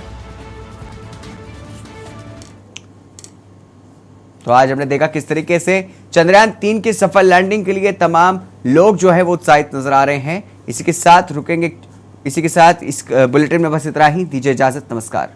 तो आज हमने देखा किस तरीके से चंद्रयान 3 की सफल लैंडिंग के लिए तमाम लोग जो है वो उत्साहित नजर आ रहे हैं। इसी के साथ इस बुलेटिन में बस इतना ही। दीजिए इजाजत, नमस्कार।